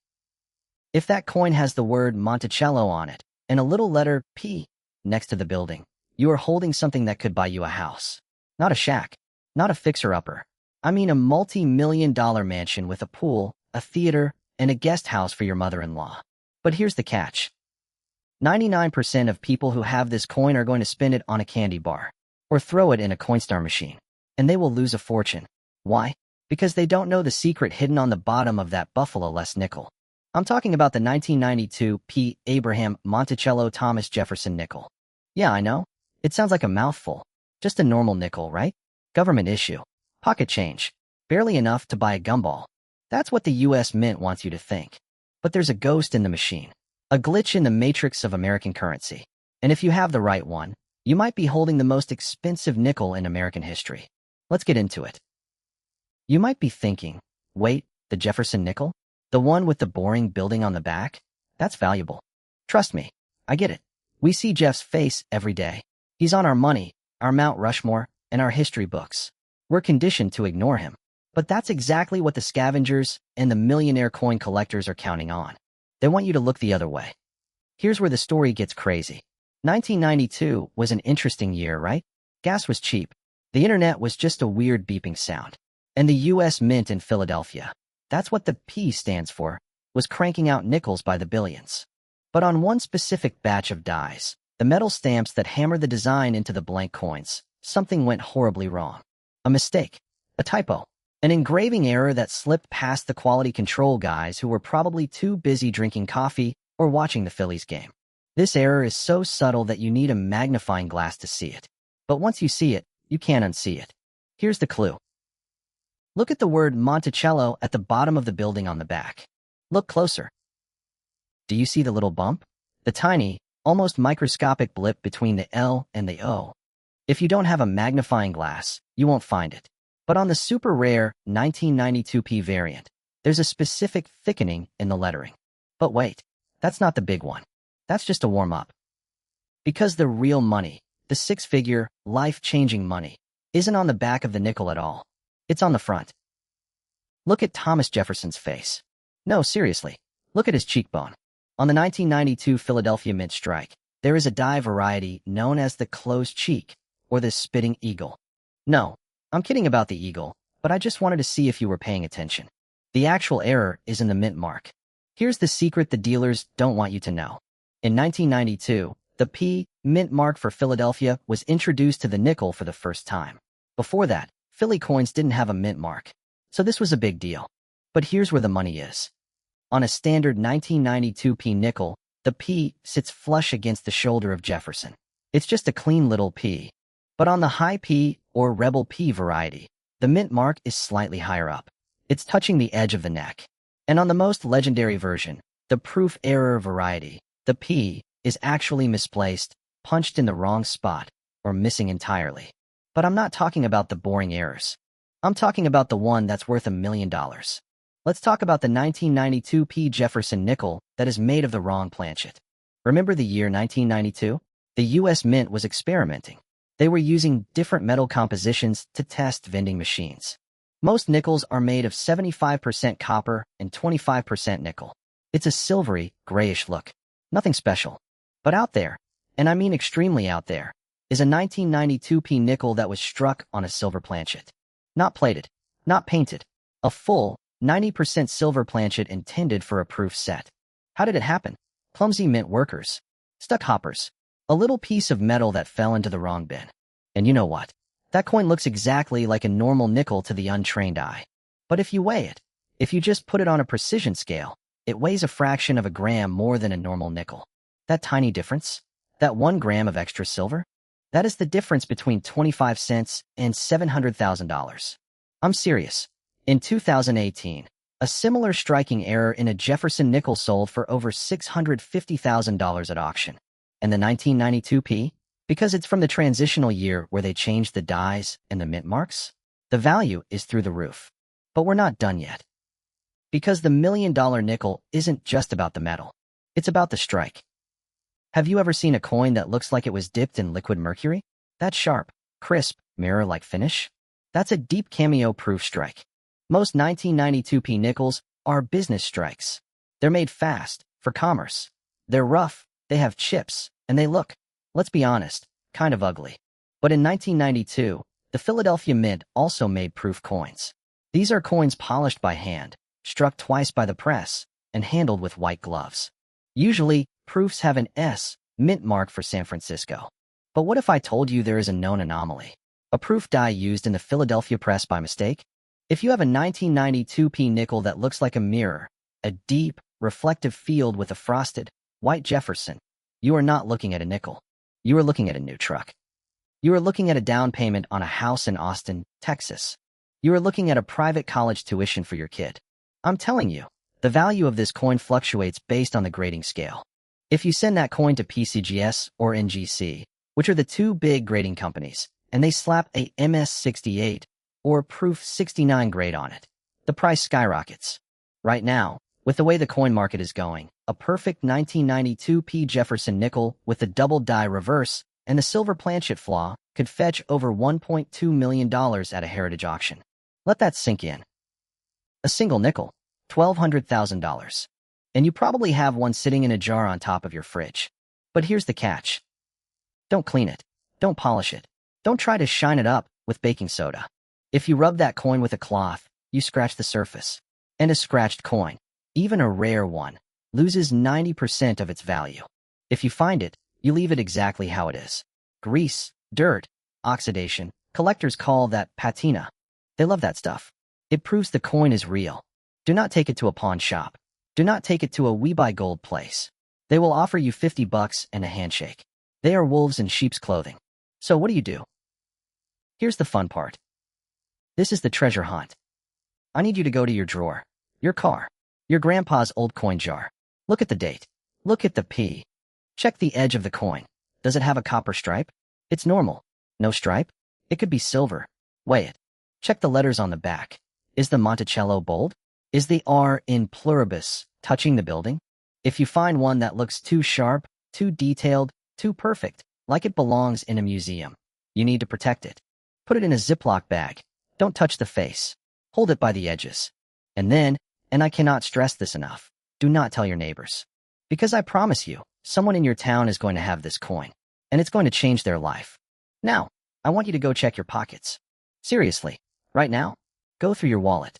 If that coin has the word Monticello on it and a little letter P next to the building, you are holding something that could buy you a house. Not a shack, not a fixer-upper. I mean a multi-million-dollar mansion with a pool, a theater, and a guest house for your mother-in-law. But here's the catch. 99% of people who have this coin are going to spend it on a candy bar or throw it in a Coinstar machine, and they will lose a fortune. Why? Because they don't know the secret hidden on the bottom of that Buffalo-less nickel. I'm talking about the 1992 P. Abraham Monticello Thomas Jefferson nickel. Yeah, I know. It sounds like a mouthful. Just a normal nickel, right? Government issue. Pocket change. Barely enough to buy a gumball. That's what the U.S. Mint wants you to think. But there's a ghost in the machine. A glitch in the matrix of American currency. And if you have the right one, you might be holding the most expensive nickel in American history. Let's get into it. You might be thinking, wait, the Jefferson nickel? The one with the boring building on the back? That's valuable. Trust me, I get it. We see Jeff's face every day. He's on our money, our Mount Rushmore, and our history books. We're conditioned to ignore him. But that's exactly what the scavengers and the millionaire coin collectors are counting on. They want you to look the other way. Here's where the story gets crazy. 1992 was an interesting year, right? Gas was cheap. The internet was just a weird beeping sound. And the U.S. Mint in Philadelphia, that's what the P stands for, was cranking out nickels by the billions. But on one specific batch of dies, the metal stamps that hammer the design into the blank coins, something went horribly wrong. A mistake. A typo. An engraving error that slipped past the quality control guys who were probably too busy drinking coffee or watching the Phillies game. This error is so subtle that you need a magnifying glass to see it. But once you see it, you can't unsee it. Here's the clue. Look at the word Monticello at the bottom of the building on the back. Look closer. Do you see the little bump? The tiny, almost microscopic blip between the L and the O. If you don't have a magnifying glass, you won't find it. But on the super rare 1992p variant, there's a specific thickening in the lettering. But wait, that's not the big one. That's just a warm-up. Because the real money, the six-figure, life-changing money, isn't on the back of the nickel at all. It's on the front. Look at Thomas Jefferson's face. No, seriously, look at his cheekbone. On the 1992 Philadelphia Mint strike, there is a die variety known as the closed cheek, or the spitting eagle. No, I'm kidding about the eagle, but I just wanted to see if you were paying attention. The actual error is in the mint mark. Here's the secret the dealers don't want you to know. In 1992, the P mint mark for Philadelphia was introduced to the nickel for the first time. Before that, Philly coins didn't have a mint mark, so this was a big deal. But here's where the money is. On a standard 1992p nickel, the P sits flush against the shoulder of Jefferson. It's just a clean little P. But on the high P, or Rebel P variety, the mint mark is slightly higher up. It's touching the edge of the neck. And on the most legendary version, the proof error variety, the P is actually misplaced, punched in the wrong spot, or missing entirely. But I'm not talking about the boring errors. I'm talking about the one that's worth $1 million. Let's talk about the 1992 P Jefferson nickel that is made of the wrong planchet. Remember the year 1992? The U.S. Mint was experimenting. They were using different metal compositions to test vending machines. Most nickels are made of 75% copper and 25% nickel. It's a silvery, grayish look. Nothing special. But out there, and I mean extremely out there, is a 1992p nickel that was struck on a silver planchet. Not plated, not painted. A full, 90% silver planchet intended for a proof set. How did it happen? Clumsy mint workers. Stuck hoppers. A little piece of metal that fell into the wrong bin. And you know what? That coin looks exactly like a normal nickel to the untrained eye. But if you weigh it, if you just put it on a precision scale, it weighs a fraction of a gram more than a normal nickel. That tiny difference? That 1 gram of extra silver? That is the difference between 25 cents and $700,000. I'm serious. In 2018, a similar striking error in a Jefferson nickel sold for over $650,000 at auction. And the 1992p? Because it's from the transitional year where they changed the dies and the mint marks, the value is through the roof. But we're not done yet. Because the $1 million nickel isn't just about the metal. It's about the strike. Have you ever seen a coin that looks like it was dipped in liquid mercury? That sharp, crisp, mirror-like finish? That's a deep cameo-proof strike. Most 1992p nickels are business strikes. They're made fast, for commerce. They're rough, they have chips, and they look, let's be honest, kind of ugly. But in 1992, the Philadelphia Mint also made proof coins. These are coins polished by hand, struck twice by the press, and handled with white gloves. Usually, proofs have an S mint mark for San Francisco. But what if I told you there is a known anomaly? A proof die used in the Philadelphia press by mistake? If you have a 1992p nickel that looks like a mirror, a deep, reflective field with a frosted, white Jefferson, you are not looking at a nickel. You are looking at a new truck. You are looking at a down payment on a house in Austin, Texas. You are looking at a private college tuition for your kid. I'm telling you, the value of this coin fluctuates based on the grading scale. If you send that coin to PCGS or NGC, which are the two big grading companies, and they slap a MS68 or Proof 69 grade on it, the price skyrockets. Right now, with the way the coin market is going, a perfect 1992p Jefferson nickel with the double die reverse and the silver planchet flaw could fetch over $1.2 million at a heritage auction. Let that sink in. A single nickel, $1,200,000. And you probably have one sitting in a jar on top of your fridge. But here's the catch. Don't clean it. Don't polish it. Don't try to shine it up with baking soda. If you rub that coin with a cloth, you scratch the surface. And a scratched coin, even a rare one, loses 90% of its value. If you find it, you leave it exactly how it is. Grease, dirt, oxidation. Collectors call that patina. They love that stuff. It proves the coin is real. Do not take it to a pawn shop. Do not take it to a We Buy Gold place. They will offer you $50 and a handshake. They are wolves in sheep's clothing. So what do? Here's the fun part. This is the treasure hunt. I need you to go to your drawer, your car, your grandpa's old coin jar. Look at the date. Look at the P. Check the edge of the coin. Does it have a copper stripe? It's normal. No stripe? It could be silver. Weigh it. Check the letters on the back. Is the Monticello bold? Is the R in pluribus touching the building? If you find one that looks too sharp, too detailed, too perfect, like it belongs in a museum, you need to protect it. Put it in a Ziploc bag. Don't touch the face. Hold it by the edges. And then, and I cannot stress this enough, do not tell your neighbors. Because I promise you, someone in your town is going to have this coin, and it's going to change their life. Now, I want you to go check your pockets. Seriously, right now, go through your wallet.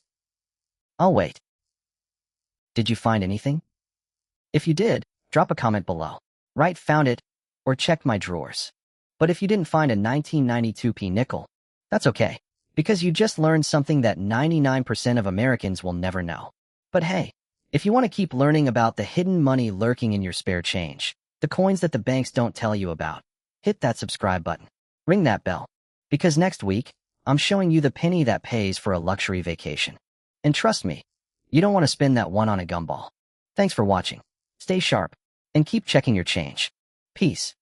I'll wait. Did you find anything? If you did, drop a comment below. Write found it, or check my drawers. But if you didn't find a 1992p nickel, that's okay, because you just learned something that 99% of Americans will never know. But hey, if you want to keep learning about the hidden money lurking in your spare change, the coins that the banks don't tell you about, hit that subscribe button. Ring that bell. Because next week, I'm showing you the penny that pays for a luxury vacation. And trust me, you don't want to spend that one on a gumball. Thanks for watching. Stay sharp, and keep checking your change. Peace.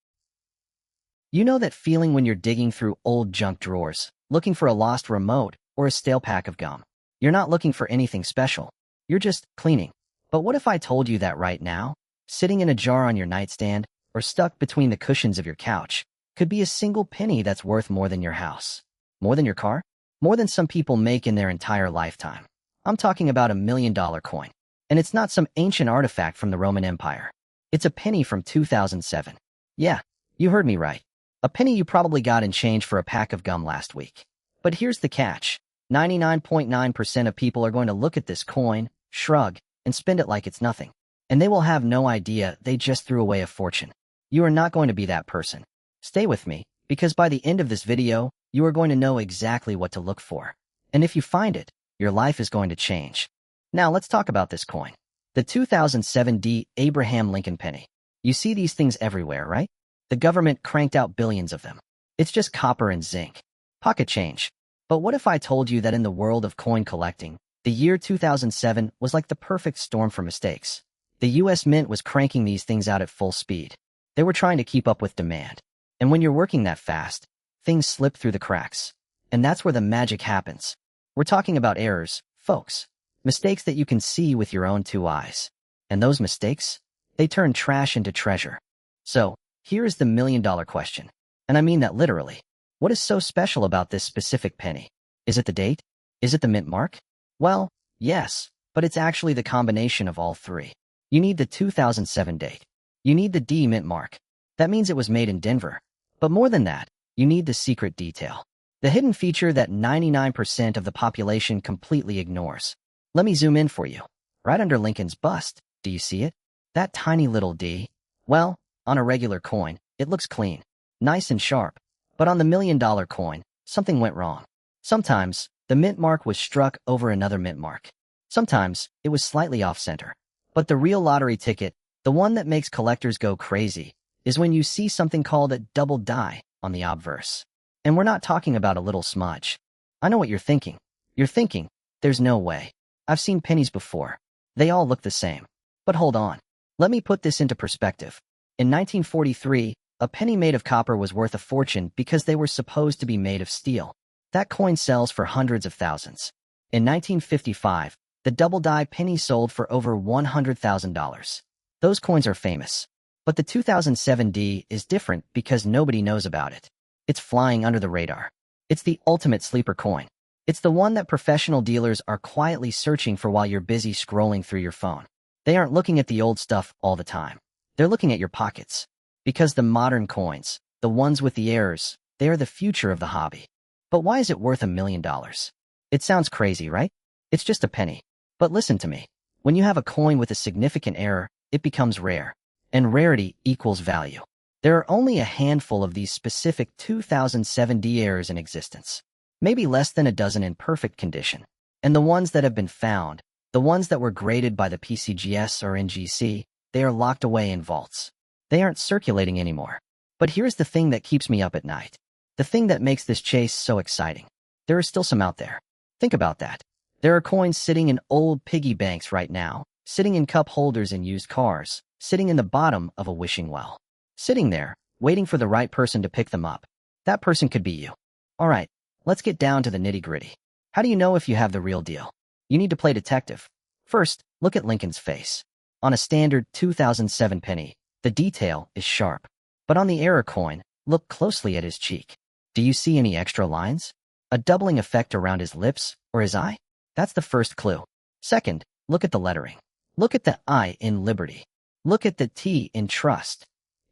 You know that feeling when you're digging through old junk drawers, looking for a lost remote or a stale pack of gum? You're not looking for anything special. You're just cleaning. But what if I told you that right now, sitting in a jar on your nightstand or stuck between the cushions of your couch, could be a single penny that's worth more than your house? More than your car? More than some people make in their entire lifetime. I'm talking about $1 million coin. And it's not some ancient artifact from the Roman Empire. It's a penny from 2007. Yeah, you heard me right. A penny you probably got in change for a pack of gum last week. But here's the catch. 99.9% of people are going to look at this coin, shrug, and spend it like it's nothing. And they will have no idea they just threw away a fortune. You are not going to be that person. Stay with me, because by the end of this video, you are going to know exactly what to look for. And if you find it, your life is going to change. Now let's talk about this coin. The 2007 Abraham Lincoln penny. You see these things everywhere, right? The government cranked out billions of them. It's just copper and zinc. Pocket change. But what if I told you that in the world of coin collecting, the year 2007 was like the perfect storm for mistakes? The US Mint was cranking these things out at full speed. They were trying to keep up with demand. And when you're working that fast, things slip through the cracks. And that's where the magic happens. We're talking about errors, folks. Mistakes that you can see with your own two eyes. And those mistakes, they turn trash into treasure. So, here is the $1 million question. And I mean that literally. What is so special about this specific penny? Is it the date? Is it the mint mark? Well, yes, but it's actually the combination of all three. You need the 2007 date. You need the D mint mark. That means it was made in Denver. But more than that, you need the secret detail. The hidden feature that 99% of the population completely ignores. Let me zoom in for you. Right under Lincoln's bust, do you see it? That tiny little D? Well, on a regular coin, it looks clean, nice and sharp. But on the $1 million coin, something went wrong. Sometimes, the mint mark was struck over another mint mark. Sometimes, it was slightly off-center. But the real lottery ticket, the one that makes collectors go crazy, is when you see something called a double die on the obverse. And we're not talking about a little smudge. I know what you're thinking. You're thinking, there's no way. I've seen pennies before. They all look the same. But hold on. Let me put this into perspective. In 1943, a penny made of copper was worth a fortune because they were supposed to be made of steel. That coin sells for hundreds of thousands. In 1955, the double die penny sold for over $100,000. Those coins are famous. But the 2007 D is different because nobody knows about it. It's flying under the radar. It's the ultimate sleeper coin. It's the one that professional dealers are quietly searching for while you're busy scrolling through your phone. They aren't looking at the old stuff all the time. They're looking at your pockets. Because the modern coins, the ones with the errors, they are the future of the hobby. But why is it worth $1 million? It sounds crazy, right? It's just a penny. But listen to me. When you have a coin with a significant error, it becomes rare. And rarity equals value. There are only a handful of these specific 2007 errors in existence. Maybe less than a dozen in perfect condition. And the ones that have been found, the ones that were graded by the PCGS or NGC, they are locked away in vaults. They aren't circulating anymore. But here's the thing that keeps me up at night. The thing that makes this chase so exciting. There are still some out there. Think about that. There are coins sitting in old piggy banks right now, sitting in cup holders in used cars, sitting in the bottom of a wishing well. Sitting there, waiting for the right person to pick them up. That person could be you. All right, let's get down to the nitty-gritty. How do you know if you have the real deal? You need to play detective. First, look at Lincoln's face. On a standard 2007 penny, the detail is sharp. But on the error coin, look closely at his cheek. Do you see any extra lines? A doubling effect around his lips or his eye? That's the first clue. Second, look at the lettering. Look at the I in liberty. Look at the T in trust.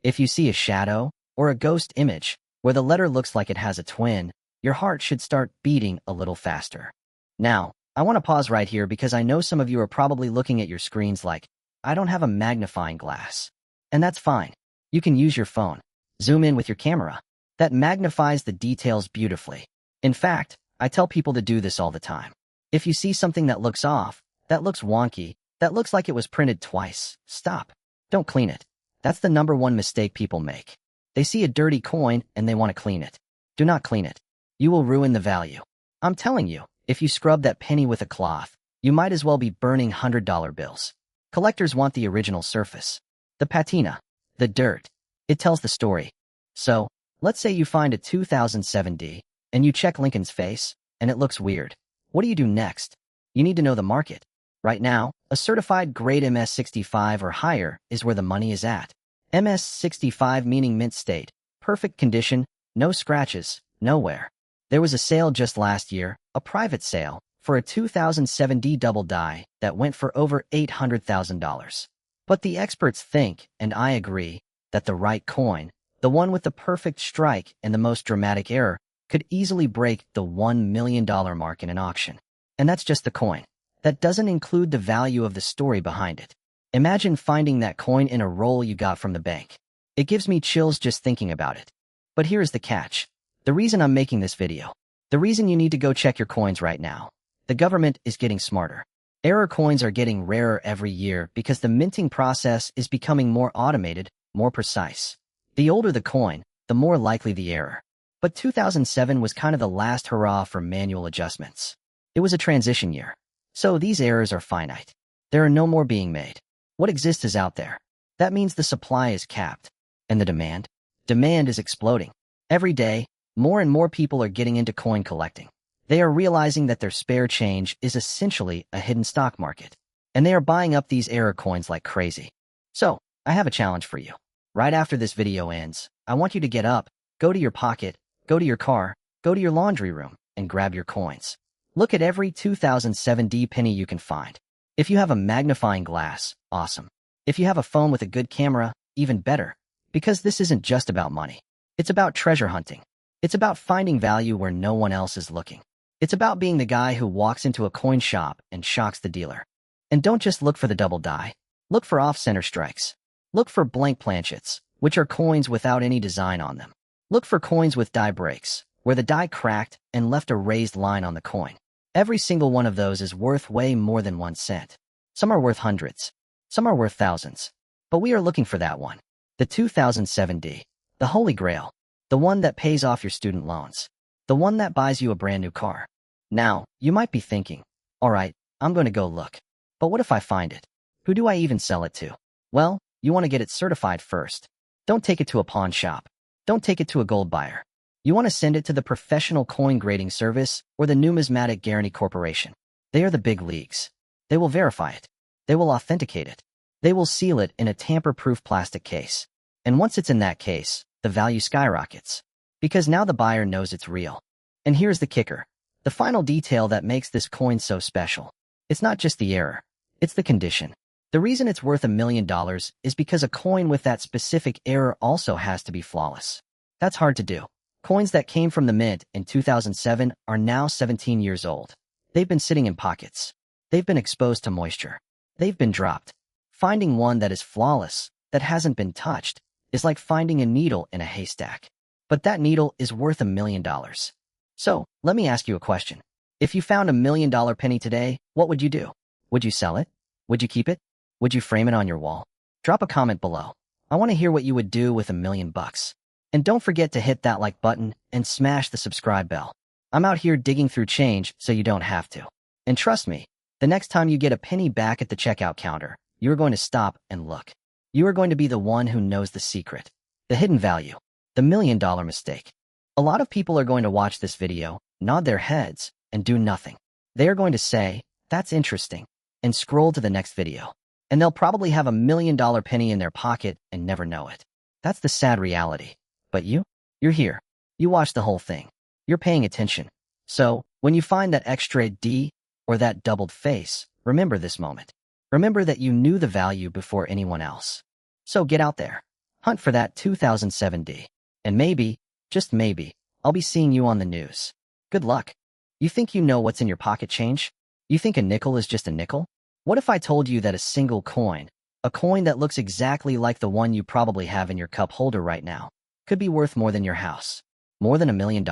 If you see a shadow or a ghost image where the letter looks like it has a twin, your heart should start beating a little faster. Now, I want to pause right here because I know some of you are probably looking at your screens like, I don't have a magnifying glass. And that's fine. You can use your phone. Zoom in with your camera. That magnifies the details beautifully. In fact, I tell people to do this all the time. If you see something that looks off, that looks wonky, that looks like it was printed twice, stop. Don't clean it. That's the #1 mistake people make. They see a dirty coin and they want to clean it. Do not clean it. You will ruin the value. I'm telling you, if you scrub that penny with a cloth, you might as well be burning $100 bills. Collectors want the original surface. The patina. The dirt. It tells the story. So, let's say you find a 2007 and you check Lincoln's face, and it looks weird. What do you do next? You need to know the market. Right now, a certified grade MS65 or higher is where the money is at. MS65 meaning mint state, perfect condition, no scratches, nowhere. There was a sale just last year, a private sale, for a 2007 double die that went for over $800,000. But the experts think, and I agree, that the right coin, the one with the perfect strike and the most dramatic error, could easily break the $1 million mark in an auction. And that's just the coin. That doesn't include the value of the story behind it. Imagine finding that coin in a roll you got from the bank. It gives me chills just thinking about it. But here's the catch. The reason I'm making this video. The reason you need to go check your coins right now. The government is getting smarter. Error coins are getting rarer every year because the minting process is becoming more automated, more precise. The older the coin, the more likely the error. But 2007 was kind of the last hurrah for manual adjustments. It was a transition year. So these errors are finite. There are no more being made. What exists is out there. That means the supply is capped. And the demand? Demand is exploding. Every day, more and more people are getting into coin collecting. They are realizing that their spare change is essentially a hidden stock market. And they are buying up these error coins like crazy. So, I have a challenge for you. Right after this video ends, I want you to get up, go to your pocket, go to your car, go to your laundry room, and grab your coins. Look at every 2007 penny you can find. If you have a magnifying glass, awesome. If you have a phone with a good camera, even better. Because this isn't just about money. It's about treasure hunting. It's about finding value where no one else is looking. It's about being the guy who walks into a coin shop and shocks the dealer. And don't just look for the double die. Look for off-center strikes. Look for blank planchets, which are coins without any design on them. Look for coins with die breaks, where the die cracked and left a raised line on the coin. Every single one of those is worth way more than 1 cent. Some are worth hundreds. Some are worth thousands. But we are looking for that one. The 2007 the Holy Grail. The one that pays off your student loans. The one that buys you a brand new car. Now, you might be thinking, all right, I'm going to go look. But what if I find it? Who do I even sell it to? Well, you want to get it certified first. Don't take it to a pawn shop. Don't take it to a gold buyer. You want to send it to the Professional Coin Grading Service or the Numismatic Guarantee Corporation. They are the big leagues. They will verify it. They will authenticate it. They will seal it in a tamper-proof plastic case. And once it's in that case, the value skyrockets. Because now the buyer knows it's real. And here's the kicker. The final detail that makes this coin so special. It's not just the error. It's the condition. The reason it's worth $1 million is because a coin with that specific error also has to be flawless. That's hard to do. Coins that came from the mint in 2007 are now 17 years old. They've been sitting in pockets. They've been exposed to moisture. They've been dropped. Finding one that is flawless, that hasn't been touched, is like finding a needle in a haystack. But that needle is worth $1 million. So, let me ask you a question. If you found $1 million penny today, what would you do? Would you sell it? Would you keep it? Would you frame it on your wall? Drop a comment below. I want to hear what you would do with $1 million. And don't forget to hit that like button and smash the subscribe bell. I'm out here digging through change so you don't have to. And trust me, the next time you get a penny back at the checkout counter, you're going to stop and look. You are going to be the one who knows the secret, the hidden value, the $1 million mistake. A lot of people are going to watch this video, nod their heads, and do nothing. They are going to say, "That's interesting," and scroll to the next video. And they'll probably have $1 million penny in their pocket and never know it. That's the sad reality. But you're here. You watched the whole thing. You're paying attention. So, when you find that extra D or that doubled face, remember this moment. Remember that you knew the value before anyone else. So get out there. Hunt for that 2007 D. And maybe, just maybe, I'll be seeing you on the news. Good luck. You think you know what's in your pocket change? You think a nickel is just a nickel? What if I told you that a single coin, a coin that looks exactly like the one you probably have in your cup holder right now, could be worth more than your house? More than $1 million?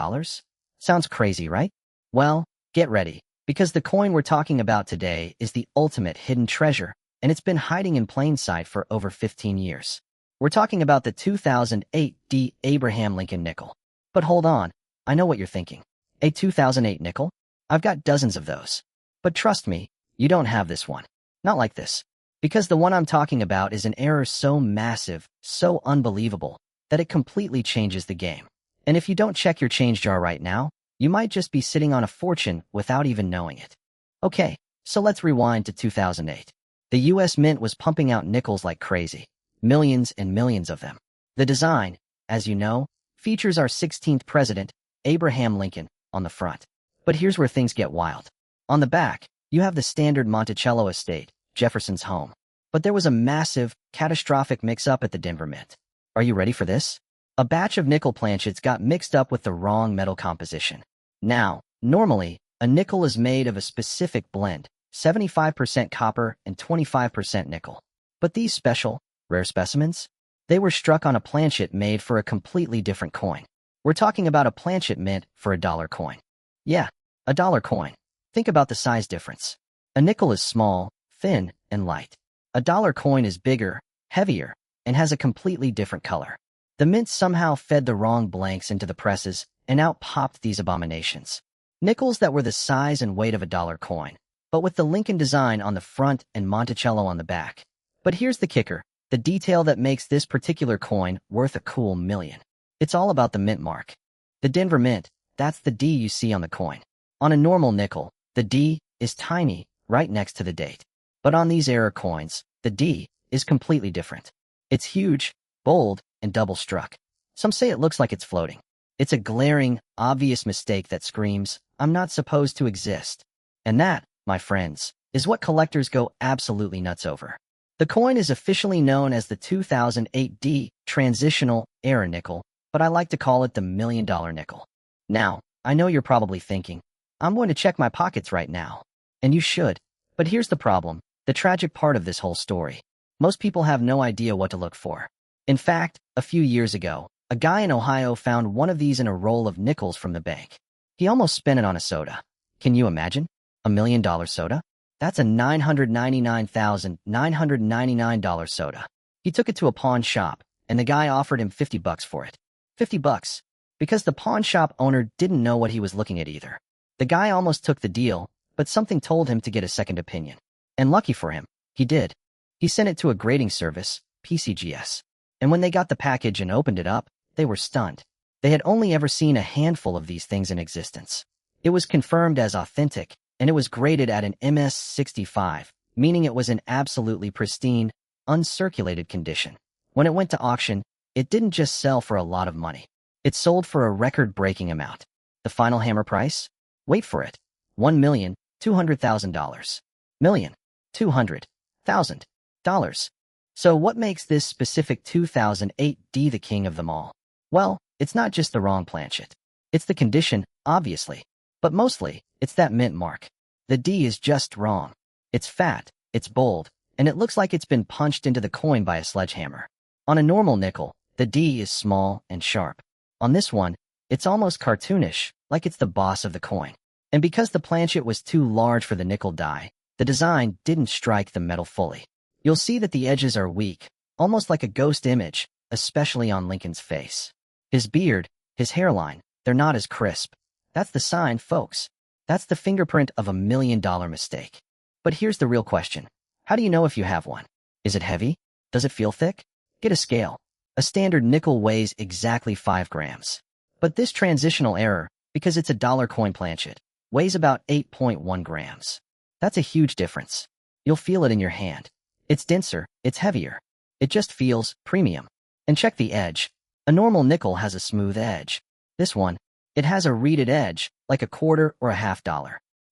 Sounds crazy, right? Well, get ready, because the coin we're talking about today is the ultimate hidden treasure, and it's been hiding in plain sight for over 15 years. We're talking about the 2008 D. Abraham Lincoln nickel. But hold on, I know what you're thinking. A 2008 nickel? I've got dozens of those. But trust me, you don't have this one. Not like this. Because the one I'm talking about is an error so massive, so unbelievable, that it completely changes the game. And if you don't check your change jar right now, you might just be sitting on a fortune without even knowing it. Okay, so let's rewind to 2008. The US Mint was pumping out nickels like crazy. Millions and millions of them. The design, as you know, features our 16th president, Abraham Lincoln, on the front. But here's where things get wild. On the back, you have the standard Monticello estate, Jefferson's home. But there was a massive, catastrophic mix-up at the Denver Mint. Are you ready for this? A batch of nickel planchets got mixed up with the wrong metal composition. Now, normally, a nickel is made of a specific blend, 75% copper and 25% nickel. But these special, rare specimens? They were struck on a planchet made for a completely different coin. We're talking about a planchet mint for a dollar coin. Yeah, a dollar coin. Think about the size difference. A nickel is small, thin, and light. A dollar coin is bigger, heavier, and has a completely different color. The mint somehow fed the wrong blanks into the presses, and out popped these abominations. Nickels that were the size and weight of a dollar coin, but with the Lincoln design on the front and Monticello on the back. But here's the kicker, the detail that makes this particular coin worth a cool $1 million. It's all about the mint mark. The Denver Mint, that's the D you see on the coin. On a normal nickel, the D is tiny, right next to the date. But on these error coins, the D is completely different. It's huge, bold, and double-struck. Some say it looks like it's floating. It's a glaring, obvious mistake that screams, "I'm not supposed to exist." And that, my friends, is what collectors go absolutely nuts over. The coin is officially known as the 2008 D Transitional Error Nickel, but I like to call it the $1 million nickel. Now, I know you're probably thinking, I'm going to check my pockets right now. And you should. But here's the problem, the tragic part of this whole story. Most people have no idea what to look for. In fact, a few years ago, a guy in Ohio found one of these in a roll of nickels from the bank. He almost spent it on a soda. Can you imagine? $1 million soda? That's a $999,999 soda. He took it to a pawn shop, and the guy offered him $50 for it. $50. Because the pawn shop owner didn't know what he was looking at either. The guy almost took the deal, but something told him to get a second opinion. And lucky for him, he did. He sent it to a grading service, PCGS. And when they got the package and opened it up, they were stunned. They had only ever seen a handful of these things in existence. It was confirmed as authentic, and it was graded at an MS-65, meaning it was in absolutely pristine, uncirculated condition. When it went to auction, it didn't just sell for a lot of money. It sold for a record-breaking amount. The final hammer price? Wait for it. $1,200,000. $1,200,000. So what makes this specific 2008 D the king of them all? Well, it's not just the wrong planchet. It's the condition, obviously. But mostly, it's that mint mark. The D is just wrong. It's fat, it's bold, and it looks like it's been punched into the coin by a sledgehammer. On a normal nickel, the D is small and sharp. On this one, it's almost cartoonish, like it's the boss of the coin. And because the planchet was too large for the nickel die, the design didn't strike the metal fully. You'll see that the edges are weak, almost like a ghost image, especially on Lincoln's face. His beard, his hairline, they're not as crisp. That's the sign, folks. That's the fingerprint of $1 million mistake. But here's the real question. How do you know if you have one? Is it heavy? Does it feel thick? Get a scale. A standard nickel weighs exactly 5 grams. But this transitional error, because it's a dollar coin planchet, weighs about 8.1 grams. That's a huge difference. You'll feel it in your hand. It's denser, it's heavier. It just feels premium. And check the edge. A normal nickel has a smooth edge. This one, it has a reeded edge, like a quarter or a $half.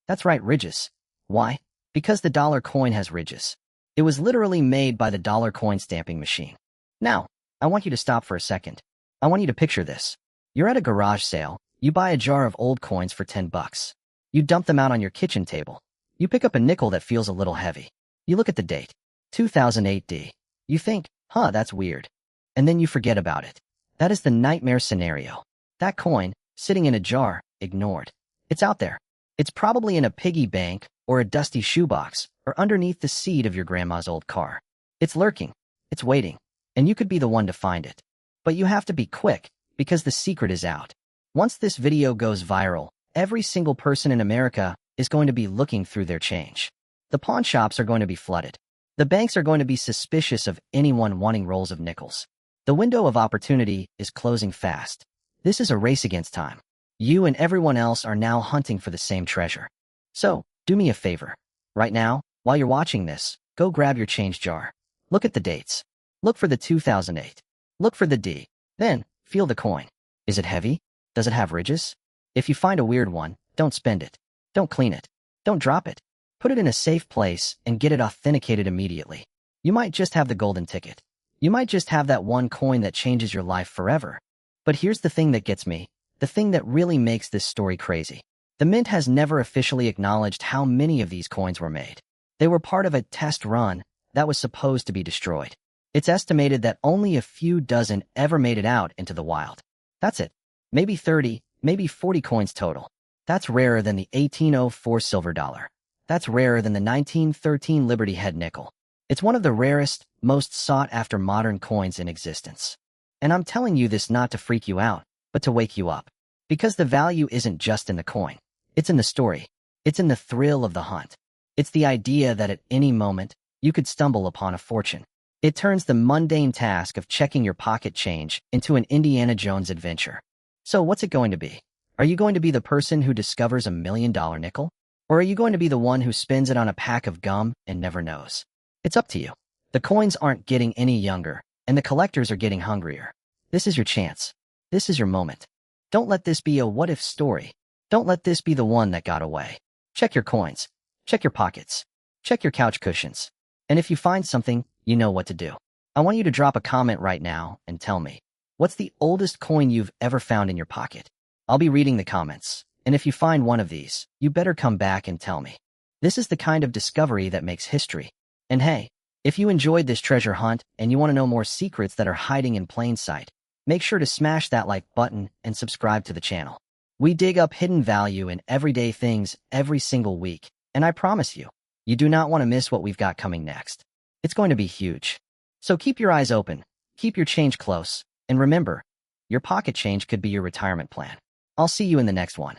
That's right, ridges. Why? Because the dollar coin has ridges. It was literally made by the dollar coin stamping machine. Now, I want you to stop for a second. I want you to picture this. You're at a garage sale. You buy a jar of old coins for $10. You dump them out on your kitchen table. You pick up a nickel that feels a little heavy. You look at the date, 2008D. You think, that's weird. And then you forget about it. That is the nightmare scenario. That coin, sitting in a jar, ignored. It's out there. It's probably in a piggy bank or a dusty shoebox or underneath the seat of your grandma's old car. It's lurking. It's waiting. And you could be the one to find it. But you have to be quick because the secret is out. Once this video goes viral, every single person in America is going to be looking through their change. The pawn shops are going to be flooded. The banks are going to be suspicious of anyone wanting rolls of nickels. The window of opportunity is closing fast. This is a race against time. You and everyone else are now hunting for the same treasure. So, do me a favor. Right now, while you're watching this, go grab your change jar. Look at the dates. Look for the 2008. Look for the D. Then, feel the coin. Is it heavy? Does it have ridges? If you find a weird one, don't spend it. Don't clean it. Don't drop it. Put it in a safe place and get it authenticated immediately. You might just have the golden ticket. You might just have that one coin that changes your life forever. But here's the thing that gets me, the thing that really makes this story crazy. The Mint has never officially acknowledged how many of these coins were made. They were part of a test run that was supposed to be destroyed. It's estimated that only a few dozen ever made it out into the wild. That's it. Maybe 30, maybe 40 coins total. That's rarer than the 1804 silver dollar. That's rarer than the 1913 Liberty Head nickel. It's one of the rarest, most sought-after modern coins in existence. And I'm telling you this not to freak you out, but to wake you up. Because the value isn't just in the coin. It's in the story. It's in the thrill of the hunt. It's the idea that at any moment, you could stumble upon a fortune. It turns the mundane task of checking your pocket change into an Indiana Jones adventure. So what's it going to be? Are you going to be the person who discovers $1 million nickel? Or are you going to be the one who spends it on a pack of gum and never knows? It's up to you. The coins aren't getting any younger, and the collectors are getting hungrier. This is your chance. This is your moment. Don't let this be a what-if story. Don't let this be the one that got away. Check your coins. Check your pockets. Check your couch cushions. And if you find something, you know what to do. I want you to drop a comment right now and tell me, what's the oldest coin you've ever found in your pocket? I'll be reading the comments, and if you find one of these, you better come back and tell me. This is the kind of discovery that makes history. And hey, if you enjoyed this treasure hunt and you want to know more secrets that are hiding in plain sight, make sure to smash that like button and subscribe to the channel. We dig up hidden value in everyday things every single week, and I promise you, you do not want to miss what we've got coming next. It's going to be huge. So keep your eyes open, keep your change close, and remember, your pocket change could be your retirement plan. I'll see you in the next one.